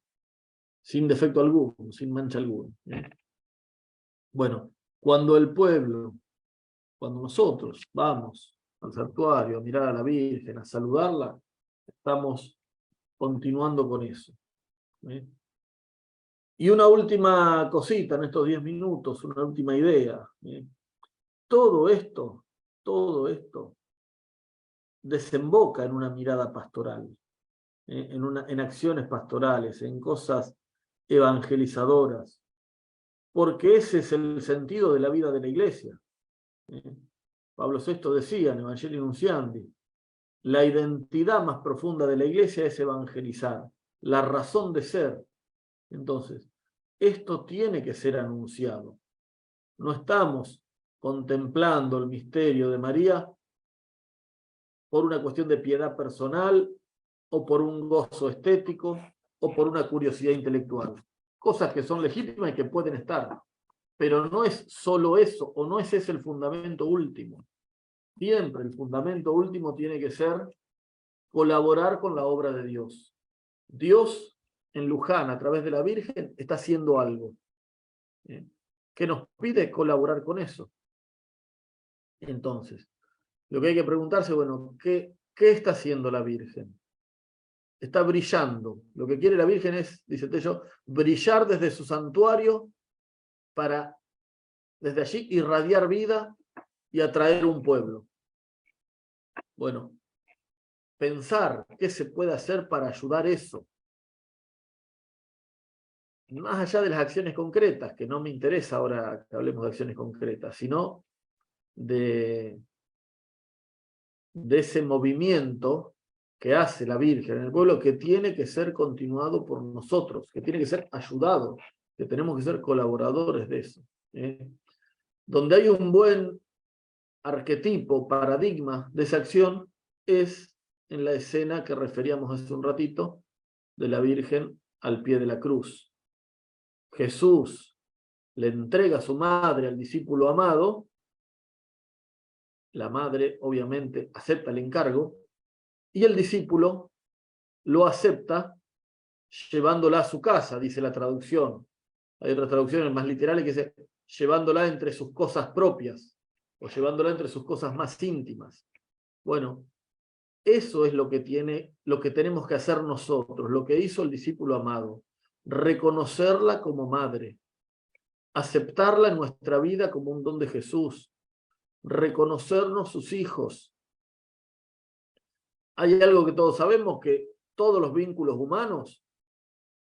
defecto alguno, sin mancha alguna. Bueno, cuando nosotros vamos al santuario a mirar a la Virgen, a saludarla, estamos continuando con eso. Y una última cosita en estos 10 minutos, una última idea. Todo esto desemboca en una mirada pastoral, en acciones pastorales, en cosas evangelizadoras, porque ese es el sentido de la vida de la Iglesia. Pablo VI decía en Evangelii Nunciandi, la identidad más profunda de la Iglesia es evangelizar, la razón de ser. Entonces, esto tiene que ser anunciado. No estamos contemplando el misterio de María por una cuestión de piedad personal, o por un gozo estético, o por una curiosidad intelectual. Cosas que son legítimas y que pueden estar. Pero no es solo eso, o no es ese el fundamento último. Siempre el fundamento último tiene que ser colaborar con la obra de Dios. Dios, en Luján, a través de la Virgen, está haciendo algo que nos pide colaborar con eso. Entonces, lo que hay que preguntarse, bueno, ¿qué está haciendo la Virgen? Está brillando. Lo que quiere la Virgen es, dice Tello, brillar desde su santuario para, desde allí, irradiar vida y atraer un pueblo. Bueno, pensar qué se puede hacer para ayudar eso. Más allá de las acciones concretas, que no me interesa ahora que hablemos de acciones concretas, sino de ese movimiento que hace la Virgen en el pueblo, que tiene que ser continuado por nosotros, que tiene que ser ayudado, que tenemos que ser colaboradores de eso. Donde hay un buen arquetipo, paradigma de esa acción, es en la escena que referíamos hace un ratito, de la Virgen al pie de la cruz. Jesús le entrega a su madre al discípulo amado, la madre obviamente acepta el encargo, y el discípulo lo acepta llevándola a su casa, dice la traducción. Hay otras traducciones más literales que dicen llevándola entre sus cosas propias, o llevándola entre sus cosas más íntimas. Bueno, eso es lo que tenemos que hacer nosotros, lo que hizo el discípulo amado, reconocerla como madre, aceptarla en nuestra vida como un don de Jesús, reconocernos sus hijos. Hay algo que todos sabemos, que todos los vínculos humanos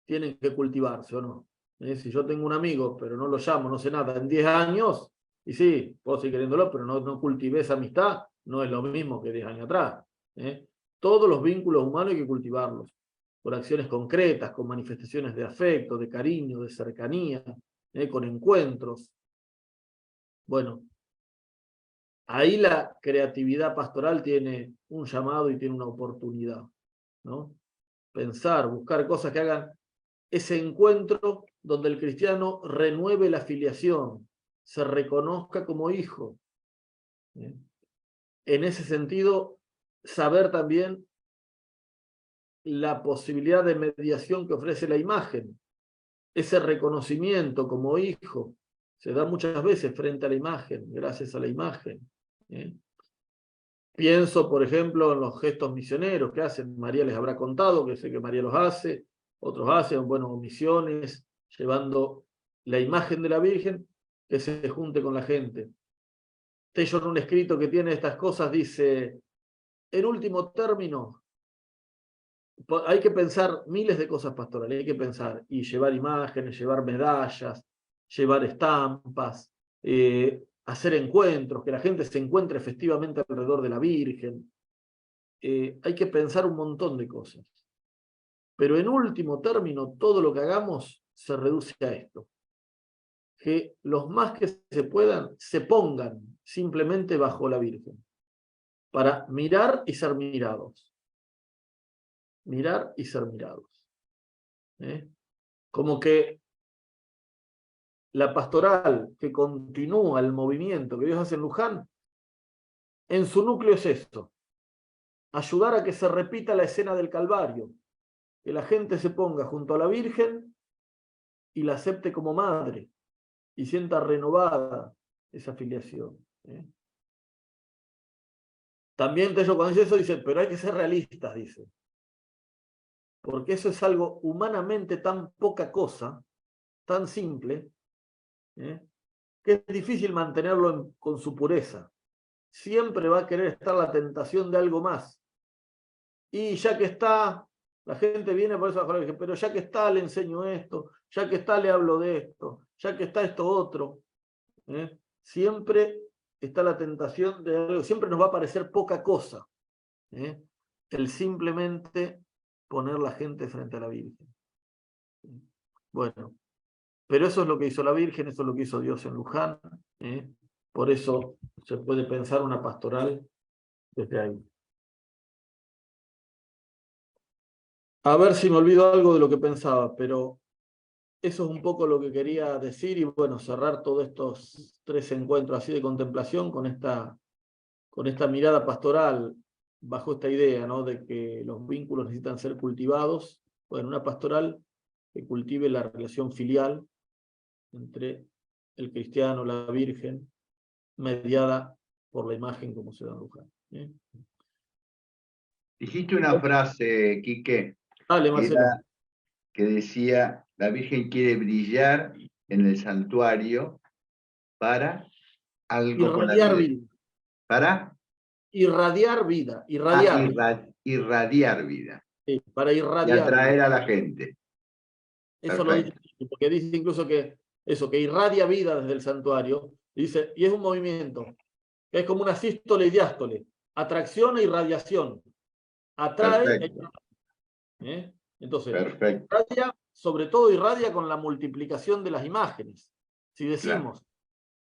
tienen que cultivarse, ¿o no? Si yo tengo un amigo, pero no lo llamo, no sé nada, en 10 años, y sí, puedo seguir queriéndolo, pero no cultivé esa amistad, no es lo mismo que 10 años atrás. Todos los vínculos humanos hay que cultivarlos, por acciones concretas, con manifestaciones de afecto, de cariño, de cercanía, con encuentros. Bueno, ahí la creatividad pastoral tiene un llamado y tiene una oportunidad, ¿no? Pensar, buscar cosas que hagan ese encuentro donde el cristiano renueve la filiación, se reconozca como hijo. En ese sentido, saber también la posibilidad de mediación que ofrece la imagen. Ese reconocimiento como hijo se da muchas veces frente a la imagen, gracias a la imagen. Pienso, por ejemplo, en los gestos misioneros que hacen. María les habrá contado, que sé que María los hace, otros hacen, bueno, misiones, llevando la imagen de la Virgen que se junte con la gente. Tello, en un escrito que tiene estas cosas, dice, en último término, hay que pensar miles de cosas pastorales, hay que pensar, y llevar imágenes, llevar medallas, llevar estampas, hacer encuentros, que la gente se encuentre festivamente alrededor de la Virgen. Hay que pensar un montón de cosas. Pero en último término, todo lo que hagamos se reduce a esto. Que los más que se puedan, se pongan simplemente bajo la Virgen, para mirar y ser mirados. mirar y ser mirados. Como que la pastoral que continúa el movimiento que Dios hace en Luján, en su núcleo es esto: ayudar a que se repita la escena del Calvario, que la gente se ponga junto a la Virgen y la acepte como madre y sienta renovada esa filiación. También ellos cuando dice eso dicen, pero hay que ser realistas, dice, porque eso es algo humanamente tan poca cosa, tan simple, que es difícil mantenerlo con su pureza. Siempre va a querer estar la tentación de algo más. Y ya que está, la gente viene por eso a la Virgen, pero ya que está le enseño esto, ya que está le hablo de esto, ya que está esto otro. Siempre está la tentación de algo, siempre nos va a parecer poca cosa el simplemente poner la gente frente a la Virgen. Bueno, pero eso es lo que hizo la Virgen, eso es lo que hizo Dios en Luján. Por eso se puede pensar una pastoral desde ahí. A ver si me olvido algo de lo que pensaba, pero eso es un poco lo que quería decir y bueno, cerrar todos estos 3 encuentros así de contemplación con esta mirada pastoral bajo esta idea, ¿no?, de que los vínculos necesitan ser cultivados. Bueno, una pastoral que cultive la relación filial entre el cristiano, la Virgen, mediada por la imagen como se da en Luján. Dijiste una frase, Quique, Dale, Marcelo. que decía, la Virgen quiere brillar en el santuario para algo con la Irradiar vida. vida. ¿Para? Irradiar vida. Irradiar. Irradiar vida. Sí, para Y irradiar atraer vida. a la gente. Eso lo dice, porque dice incluso que eso, que irradia vida desde el santuario. Dice, y es un movimiento, que es como una sístole y diástole. Atracción e irradiación. Atrae. Entonces, Perfecto. irradia, sobre todo irradia con la multiplicación de las imágenes. Si decimos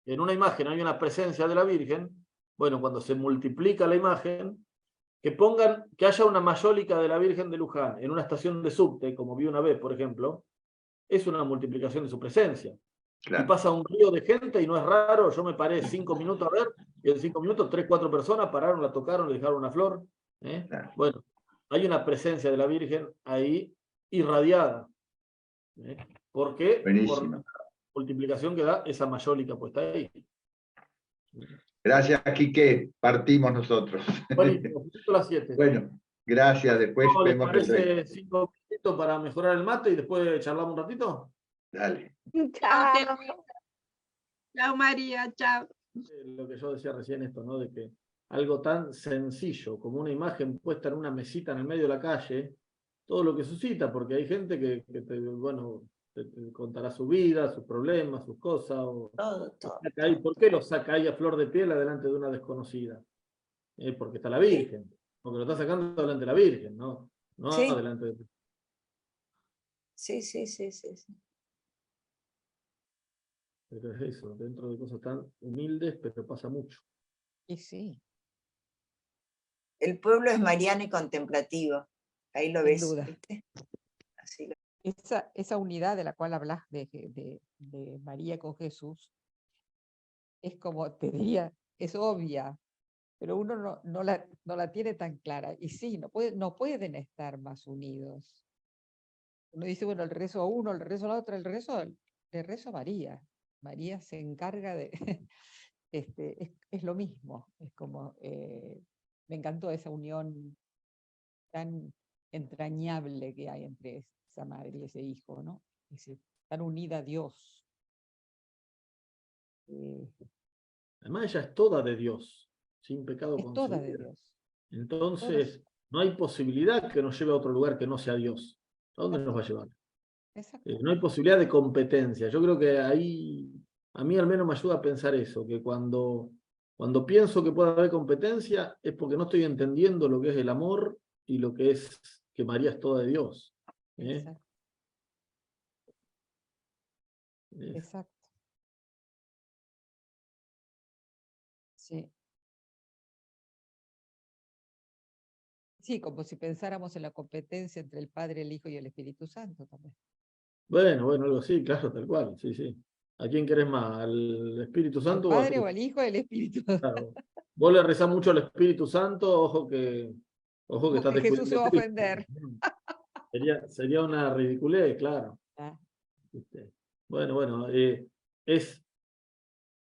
que en una imagen hay una presencia de la Virgen, bueno, cuando se multiplica la imagen, que haya una mayólica de la Virgen de Luján en una estación de subte, como vi una vez, por ejemplo, es una multiplicación de su presencia. Y pasa un río de gente y no es raro, yo me paré 5 minutos a ver, y en 5 minutos 3, 4 personas pararon, la tocaron, le dejaron una flor. Bueno, hay una presencia de la Virgen ahí irradiada. ¿Por qué? Buenísimo. Por la multiplicación que da esa mayólica puesta ahí. Gracias, Quique. Partimos nosotros. Buenísimo, justo a las 7. Bueno, gracias. Después ¿Les vemos que parece 5 minutos para mejorar el mate y después charlamos un ratito? Dale. Chao. Chao, María. Chao. Lo que yo decía recién, esto, ¿no? De que algo tan sencillo como una imagen puesta en una mesita en el medio de la calle, todo lo que suscita, porque hay gente que te contará su vida, sus problemas, sus cosas, o Todo. ¿por qué lo saca ahí a flor de piel adelante de una desconocida? Porque está la Virgen, porque lo está sacando delante de la Virgen, ¿no? No Sí. adelante de... Sí. Pero es eso, dentro de cosas tan humildes, pero pasa mucho. Y sí. El pueblo es mariano y contemplativo. Ahí lo Sin ves. duda. ¿Viste? Así lo... Esa unidad de la cual hablas de María con Jesús, es como, te diría, es obvia, pero uno no la tiene tan clara. Y sí, no pueden estar más unidos. Uno dice, bueno, el rezo a uno, el rezo a la otra, el rezo a María. María se encarga de... es lo mismo. Es como, me encantó esa unión tan entrañable que hay entre esa madre y ese hijo, ¿no? Tan unida a Dios. Además, ella es toda de Dios, sin pecado Es toda de concebida. Dios. Entonces, no hay posibilidad que nos lleve a otro lugar que no sea Dios. ¿A dónde nos va a llevar? No hay posibilidad de competencia. Yo creo que ahí, a mí al menos me ayuda a pensar eso, que cuando pienso que puede haber competencia es porque no estoy entendiendo lo que es el amor y lo que es que María es toda de Dios. Exacto. Exacto. Sí. Sí, como si pensáramos en la competencia entre el Padre, el Hijo y el Espíritu Santo también. Bueno, algo así, claro, tal cual, sí, sí. ¿A quién querés más? ¿Al Espíritu ¿Al Santo o a Padre o Cristo? al Hijo y al Espíritu Santo? Claro. Vos le rezás mucho al Espíritu Santo, ojo que estás Porque Jesús se descubriendo va a a Cristo. ofender. Sería una ridiculez, claro. Ah, ¿Viste? Bueno, es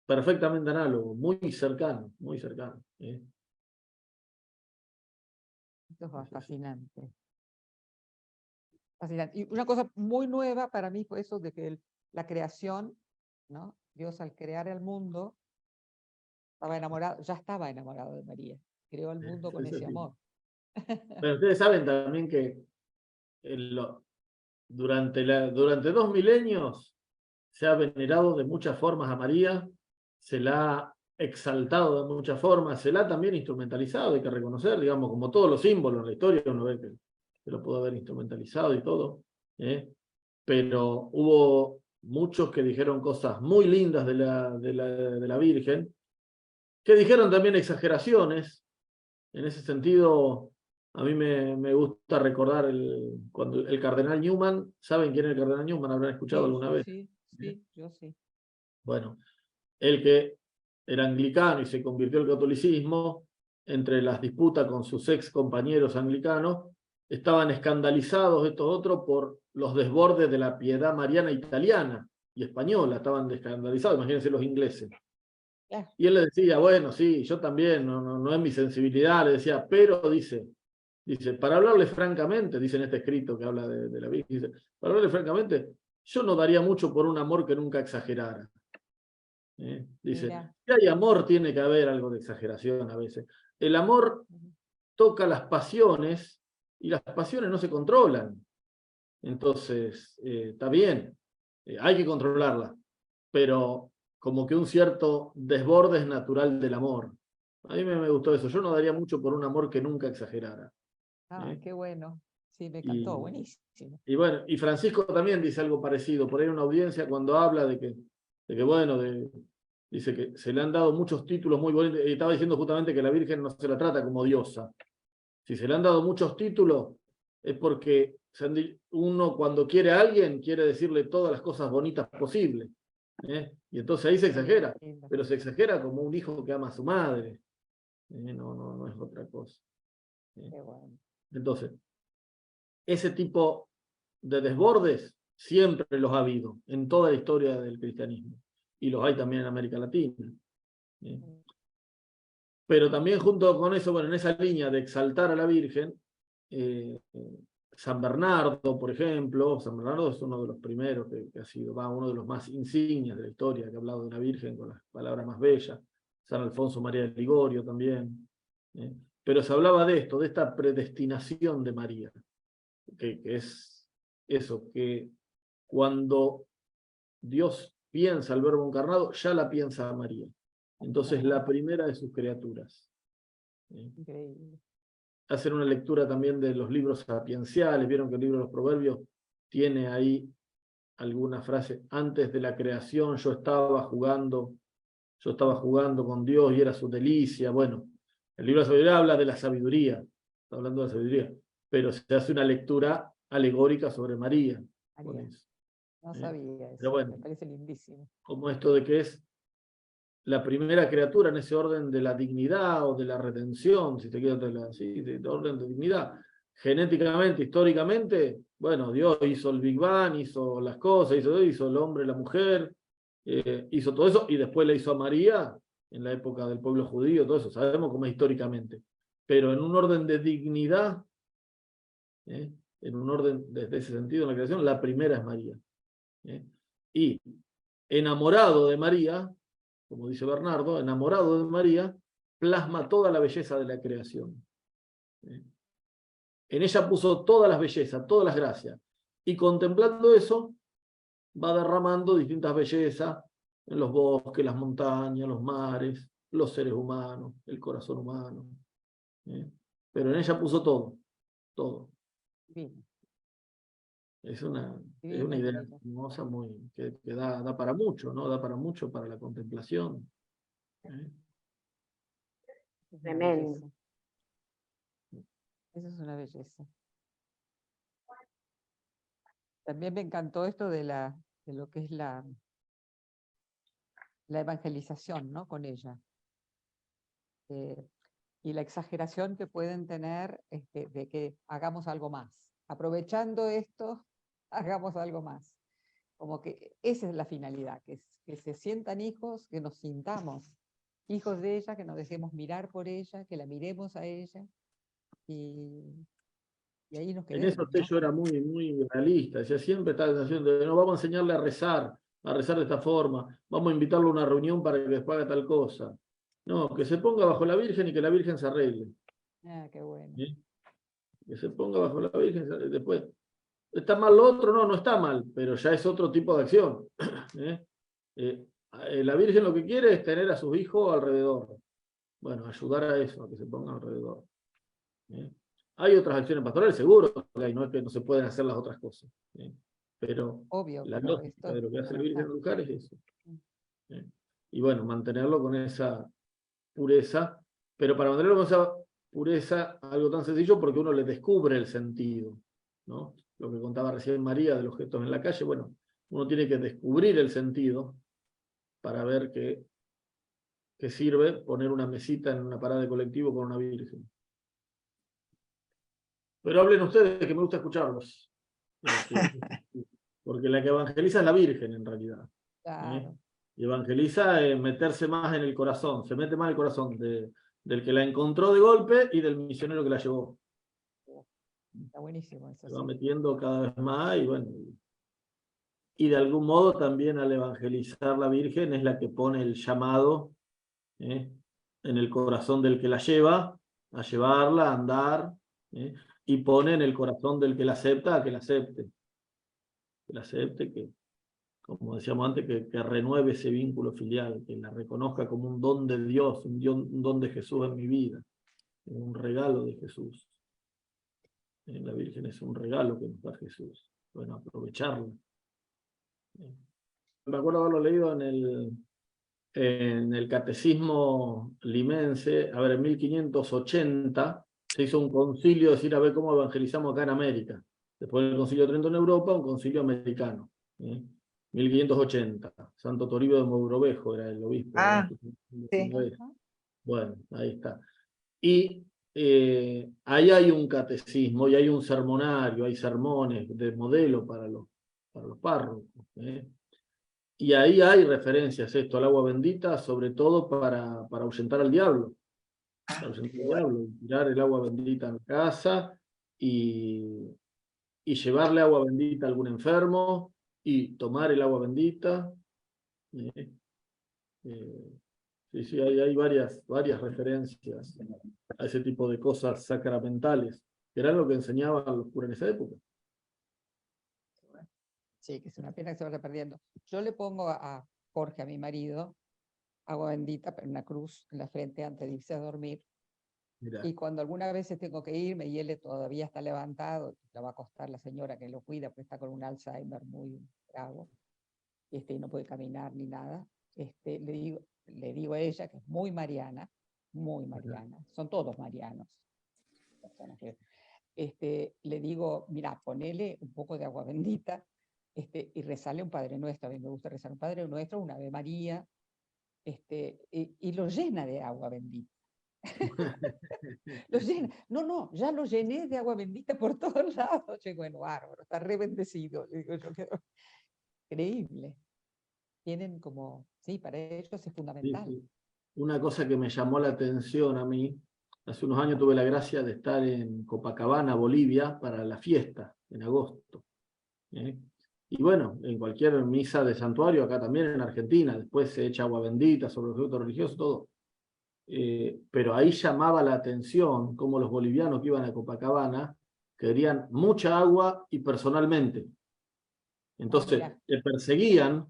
perfectamente análogo, muy cercano, muy cercano. esto es Sí, sí. fascinante. Fascinante. Y una cosa muy nueva para mí fue eso de que la creación, ¿no? Dios al crear el mundo ya estaba enamorado de María. Creó el mundo con Sí, sí, ese sí. amor. Bueno, ustedes saben también que durante 2 milenios se ha venerado de muchas formas a María, se la ha exaltado de muchas formas, se la ha también instrumentalizado, hay que reconocer, digamos, como todos los símbolos en la historia, uno ve que lo pudo haber instrumentalizado y todo, pero hubo muchos que dijeron cosas muy lindas de la Virgen, que dijeron también exageraciones. En ese sentido, a mí me gusta recordar cuando el cardenal Newman, ¿saben quién es el cardenal Newman? ¿Habrán escuchado alguna vez? Sí, yo sí. Bueno, el que era anglicano y se convirtió al catolicismo, entre las disputas con sus ex compañeros anglicanos, estaban escandalizados estos otros por los desbordes de la piedad mariana italiana y española, estaban escandalizados, imagínense los ingleses. Y él le decía, bueno, sí, yo también, no es mi sensibilidad, le decía, pero dice, para hablarle francamente, dice en este escrito que habla de la Virgen, dice, para hablarle francamente, yo no daría mucho por un amor que nunca exagerara. Dice, Mira. si hay amor, tiene que haber algo de exageración a veces. El amor toca las pasiones y las pasiones no se controlan. Entonces, está bien, hay que controlarlas, pero como que un cierto desborde es natural del amor. A mí me gustó eso. Yo no daría mucho por un amor que nunca exagerara. Ah, qué bueno. Sí, me encantó, Y, buenísimo. y bueno, y Francisco también dice algo parecido. Por ahí en una audiencia cuando habla de que bueno, dice que se le han dado muchos títulos muy bonitos. Y estaba diciendo justamente que la Virgen no se la trata como diosa. Si se le han dado muchos títulos es porque uno cuando quiere a alguien quiere decirle todas las cosas bonitas posibles. Y entonces ahí se exagera, Lindo. pero se exagera como un hijo que ama a su madre. No es otra cosa. Qué bueno. Entonces, ese tipo de desbordes siempre los ha habido en toda la historia del cristianismo. Y los hay también en América Latina. Pero también junto con eso, bueno, en esa línea de exaltar a la Virgen, San Bernardo, por ejemplo, San Bernardo es uno de los primeros que ha sido, uno de los más insignes de la historia, que ha hablado de una Virgen con las palabras más bellas. San Alfonso María de Ligorio también. Pero se hablaba de esto, de esta predestinación de María, que es eso, que cuando Dios piensa el Verbo encarnado, ya la piensa a María. Entonces, la primera de sus criaturas. Increíble. Hacer una lectura también de los libros sapienciales. Vieron que el libro de los Proverbios tiene ahí alguna frase: antes de la creación yo estaba jugando con Dios y era su delicia. Bueno, el libro de la sabiduría habla de la sabiduría, está hablando de la sabiduría, pero se hace una lectura alegórica sobre María. Con eso. No sabía eso, Pero bueno, me parece lindísimo. como esto de que es la primera criatura en ese orden de la dignidad o de la redención, si te quieres, de orden de dignidad. Genéticamente, históricamente, bueno, Dios hizo el Big Bang, hizo las cosas, hizo el hombre, la mujer, hizo todo eso, y después le hizo a María en la época del pueblo judío, todo eso, sabemos cómo es históricamente. Pero en un orden de dignidad, en un orden desde ese sentido en la creación, la primera es María. Y enamorado de María, como dice Bernardo, enamorado de María, plasma toda la belleza de la creación. En ella puso todas las bellezas, todas las gracias. Y contemplando eso, va derramando distintas bellezas en los bosques, las montañas, los mares, los seres humanos, el corazón humano. Pero en ella puso todo, todo. Bien. Es una Divino, idea divino. hermosa, que da para mucho, ¿no? Da para mucho para la contemplación. Es una Tremendo. belleza. Eso es una belleza. También me encantó esto de lo que es la evangelización, ¿no? Con ella. Y la exageración que pueden tener de que hagamos algo más. Aprovechando esto, hagamos algo más. Como que esa es la finalidad, que se sientan hijos, que nos sintamos hijos de ella, que nos dejemos mirar por ella, que la miremos a ella, y ahí nos En quedemos, eso ¿no? yo era muy, muy realista. Decía, siempre estaba haciendo, no, vamos a enseñarle a rezar de esta forma, vamos a invitarlo a una reunión para que después haga tal cosa. No, que se ponga bajo la Virgen y que la Virgen se arregle. Ah, qué bueno. ¿Sí? Que se ponga bajo la Virgen, después. ¿Está mal lo otro? No, no está mal, pero ya es otro tipo de acción. La Virgen lo que quiere es tener a sus hijos alrededor. Bueno, ayudar a eso, a que se pongan alrededor. Hay otras acciones pastorales, seguro que hay, no es que no se pueden hacer las otras cosas. Pero Obvio, la pero lógica esto de lo que es hace la Virgen fundamental. Luján es eso. Y bueno, mantenerlo con esa pureza, pero para mantenerlo con esa pureza, algo tan sencillo, porque uno le descubre el sentido, ¿no? Lo que contaba recién María de los gestos en la calle, bueno, uno tiene que descubrir el sentido para ver qué sirve poner una mesita en una parada de colectivo con una virgen. Pero hablen ustedes, que me gusta escucharlos. Porque la que evangeliza es la Virgen, en realidad. Claro. Y evangeliza meterse más en el corazón, se mete más en el corazón del que la encontró de golpe y del misionero que la llevó. Está buenísimo eso. Se va Sí. metiendo cada vez más y bueno. Y de algún modo también al evangelizar la Virgen es la que pone el llamado en el corazón del que la lleva, a llevarla, a andar, y pone en el corazón del que la acepta a que la acepte. Que la acepte, que, como decíamos antes, que renueve ese vínculo filial, que la reconozca como un don de Dios, un don de Jesús en mi vida, un regalo de Jesús. La Virgen es un regalo que nos da Jesús. Bueno, aprovecharlo. Me acuerdo haberlo leído en el Catecismo Limense, a ver, en 1580 se hizo un concilio, decir, a ver cómo evangelizamos acá en América. Después del concilio de Trento en Europa, un concilio americano. 1580. Santo Toribio de Mogrovejo era el obispo. Ah, sí. Bueno, ahí está. Y ahí hay un catecismo y hay un sermonario, hay sermones de modelo para los párrocos. Y ahí hay referencias esto al agua bendita, sobre todo para ahuyentar al diablo. Para ahuyentar al diablo, tirar el agua bendita en casa y llevarle agua bendita a algún enfermo y tomar el agua bendita. Sí, hay varias referencias a ese tipo de cosas sacramentales, que eran lo que enseñaban los curas en esa época. Sí, que es una pena que se vaya perdiendo. Yo le pongo a Jorge, a mi marido, agua bendita, pero una cruz en la frente antes de irse a dormir. Mirá. Y cuando algunas veces tengo que irme y él todavía está levantado, la va a acostar la señora que lo cuida, porque está con un Alzheimer muy bravo, y no puede caminar ni nada, le digo a ella, que es muy mariana, son todos marianos, le digo, mira, ponele un poco de agua bendita, y rezarle un Padre Nuestro. A mí me gusta rezar un Padre Nuestro, una Ave María, y lo llena de agua bendita. Lo llena. No, ya lo llené de agua bendita por todos lados. Che, bueno, bárbaro, está re bendecido. Digo yo, increíble. Tienen como, sí, para ellos es fundamental. Sí. Una cosa que me llamó la atención a mí, hace unos años tuve la gracia de estar en Copacabana, Bolivia, para la fiesta, en agosto. Y bueno, en cualquier misa de santuario, acá también en Argentina, después se echa agua bendita sobre los objetos religiosos, todo. Pero ahí llamaba la atención cómo los bolivianos que iban a Copacabana querían mucha agua y personalmente. Entonces, te perseguían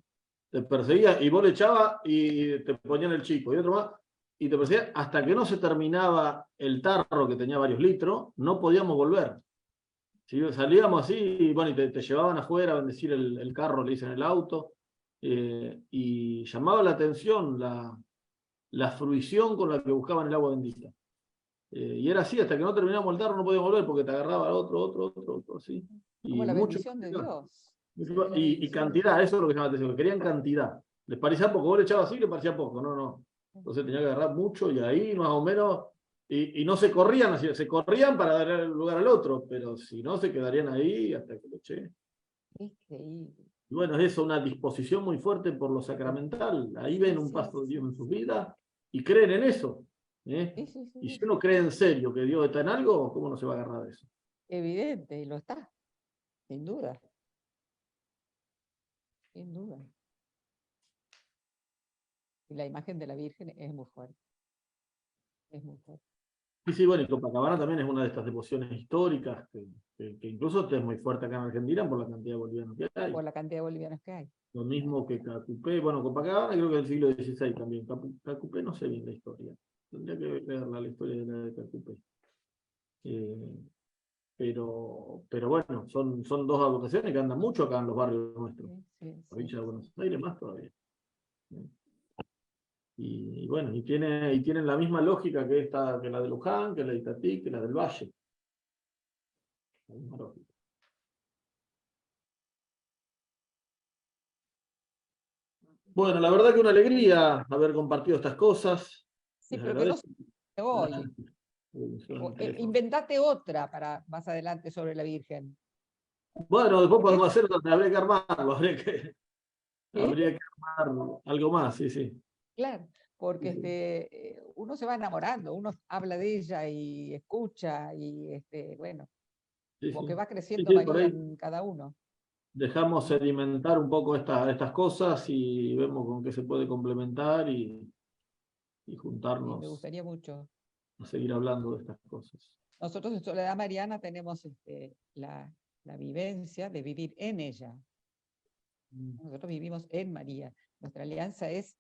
y vos le echabas y te ponían el chico y otro más, y te perseguían hasta que no se terminaba el tarro que tenía varios litros, no podíamos volver. ¿Sí? Salíamos así y bueno, y te llevaban afuera a bendecir el carro, le dicen el auto, y llamaba la atención la fruición con la que buscaban el agua bendita. Y era así, hasta que no terminamos el tarro no podíamos volver porque te agarraba otro, así. Como Y la mucho bendición de Dios. y cantidad, eso es lo que llama la atención, que querían cantidad. Les parecía poco, vos le echabas así, le parecía poco, no. Entonces tenía que agarrar mucho y ahí más o menos, y no se corrían, así, se corrían para dar el lugar al otro, pero si no se quedarían ahí hasta que lo eché. Increíble. Y bueno, es eso, una disposición muy fuerte por lo sacramental. Ahí ven un Sí, paso de sí. Dios en su vida y creen en eso. Sí, sí, sí, Y sí. si uno cree en serio que Dios está en algo, ¿cómo no se va a agarrar de eso? Evidente, y lo está, sin duda. Sin duda. Y la imagen de la Virgen es muy fuerte. Es muy fuerte. Sí, bueno, y Copacabana también es una de estas devociones históricas que incluso es muy fuerte acá en Argentina por la cantidad de bolivianos que hay. Por la cantidad de bolivianos que hay. Lo mismo que Cacupé, bueno, Copacabana creo que del siglo XVI también. Cacupé no sé bien la historia. Tendría que leerla la historia de la de Cacupé. Pero bueno, son dos advocaciones que andan mucho acá en los barrios nuestros. Sí, Provincia de Buenos Aires más todavía. Y bueno, y tienen la misma lógica que la de Luján, que la de Itatí, que la del Valle. La misma lógica. Bueno, la verdad que una alegría haber compartido estas cosas. Sí, Les pero que no agradezco. se hoy. Inventate otra para más adelante sobre la Virgen. Bueno, después Porque podemos hacer otra, habría que armarlo, habría que ¿sí? armar algo más, sí. Claro, porque Sí. uno se va enamorando, uno habla de ella y escucha y bueno, Sí, como sí. que va Sí, creciendo sí, por María ahí en cada uno. dejamos sedimentar un poco estas cosas y vemos con qué se puede complementar y Y me juntarnos gustaría mucho. a seguir hablando de estas cosas. Nosotros en Soledad Mariana tenemos la vivencia de vivir en ella. Nosotros vivimos en María. Nuestra alianza es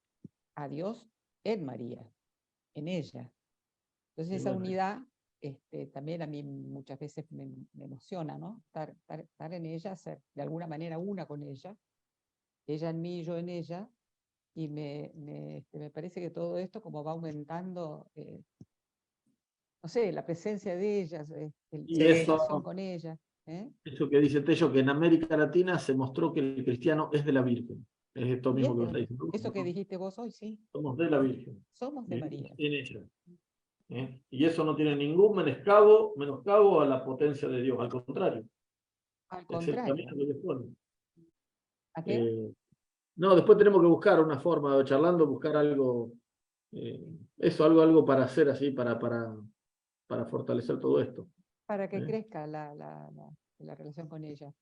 a Dios en María, en ella. Entonces Y esa bueno, unidad también a mí muchas veces me emociona, ¿no? Estar en ella, ser de alguna manera una con ella en mí, yo en ella, y me parece que todo esto como va aumentando, no sé, la presencia de ellas, y la Sí. relación con ella. eso que dice Tello, que en América Latina se mostró que el cristiano es de la Virgen. Es esto Y mismo que está diciendo. eso que dijiste vos hoy, sí, Somos de la Virgen. somos de María. En ella. Y eso no tiene ningún menoscabo a la potencia de Dios, al contrario. Al Es el contrario. camino que Dios pone. ¿A qué? No, después tenemos que buscar una forma, charlando, buscar algo, algo para hacer así, para fortalecer todo esto. Para que ¿Eh? crezca la relación con ella.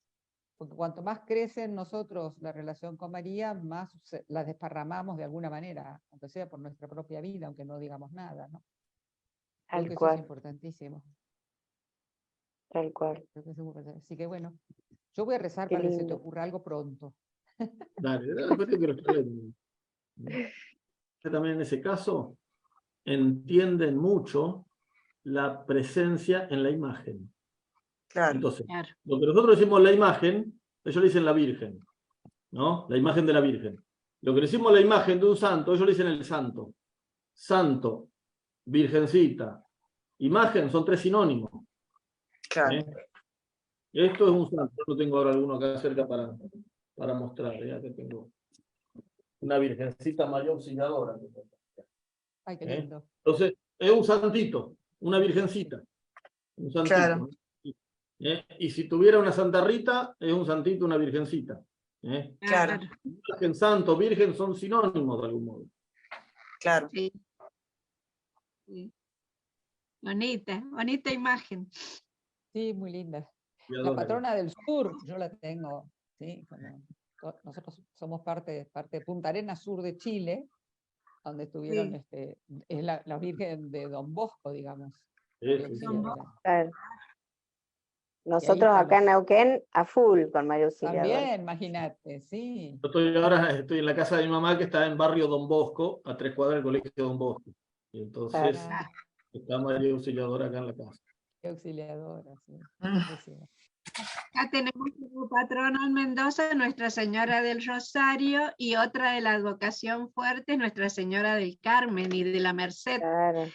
Porque cuanto más crece en nosotros la relación con María, más la desparramamos de alguna manera, aunque sea por nuestra propia vida, aunque no digamos nada, ¿no? Creo Tal que eso es cual, importantísimo. tal cual. Creo que eso es importante. Así que bueno, yo voy a rezar Qué para que se te lindo. ocurra algo pronto. Dale, después tengo que lo estoy viendo. También en ese caso entienden mucho la presencia en la imagen. Claro. Entonces, Claro. lo que nosotros decimos la imagen, ellos le dicen la Virgen, ¿no? La imagen de la Virgen. Lo que le decimos la imagen de un santo, ellos le dicen el santo. Santo, virgencita, imagen, son tres sinónimos. Claro. Esto es un santo, yo no tengo ahora alguno acá cerca para mostrar, ya que tengo una virgencita mayor auxiliadora. Ay, qué lindo. Entonces, es un santito, una virgencita, un santito. Claro. Y si tuviera una Santa Rita, es un santito, una virgencita. Claro. Virgen, santo, virgen son sinónimos de algún modo. Claro. Sí. Sí. Bonita imagen. Sí, muy linda. Y La adora. patrona del sur, yo la tengo, ¿sí? Nosotros somos parte de Punta Arenas, sur de Chile, donde estuvieron, es la Virgen de Don Bosco, digamos. Sí, de sí, sí. Auxiliadora. Claro. Y ahí Nosotros están acá en Neuquén a full con María Auxiliadora. También, imagínate, sí. Yo estoy en la casa de mi mamá que está en barrio Don Bosco, a 3 cuadras del colegio Don Bosco. Y entonces Ah, está María Auxiliadora acá en la casa. qué auxiliadora, sí. Sí. Acá tenemos como patrona en Mendoza Nuestra Señora del Rosario y otra de la advocación fuerte, Nuestra Señora del Carmen y de la Merced. Claro,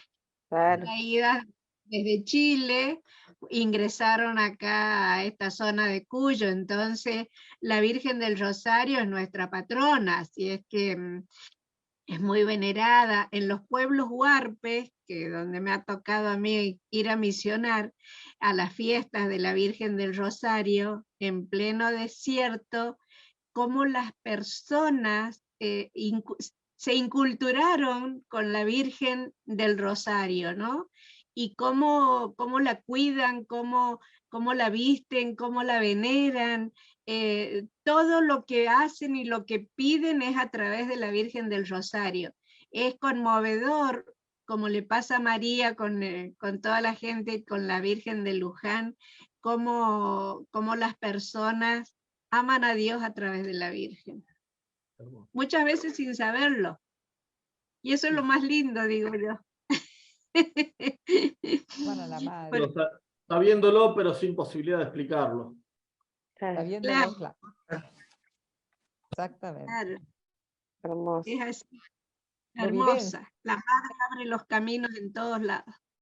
claro. Traídas desde Chile, ingresaron acá a esta zona de Cuyo, entonces la Virgen del Rosario es nuestra patrona, así es que es muy venerada. En los pueblos huarpes, que donde me ha tocado a mí ir a misionar, a las fiestas de la Virgen del Rosario, en pleno desierto, cómo las personas se inculturaron con la Virgen del Rosario, ¿no? Y cómo la cuidan, cómo la visten, cómo la veneran. Todo lo que hacen y lo que piden es a través de la Virgen del Rosario. Es conmovedor, como le pasa a María con toda la gente, con la Virgen de Luján, cómo las personas aman a Dios a través de la Virgen. Muchas veces sin saberlo. Y eso es lo más lindo, digo yo. Bueno, la madre. Sabiéndolo, pero sin posibilidad de explicarlo. Sabiéndolo, claro. Exactamente. Claro. Hermoso. Es así. Lo Hermosa. La madre abre los caminos en todos lados.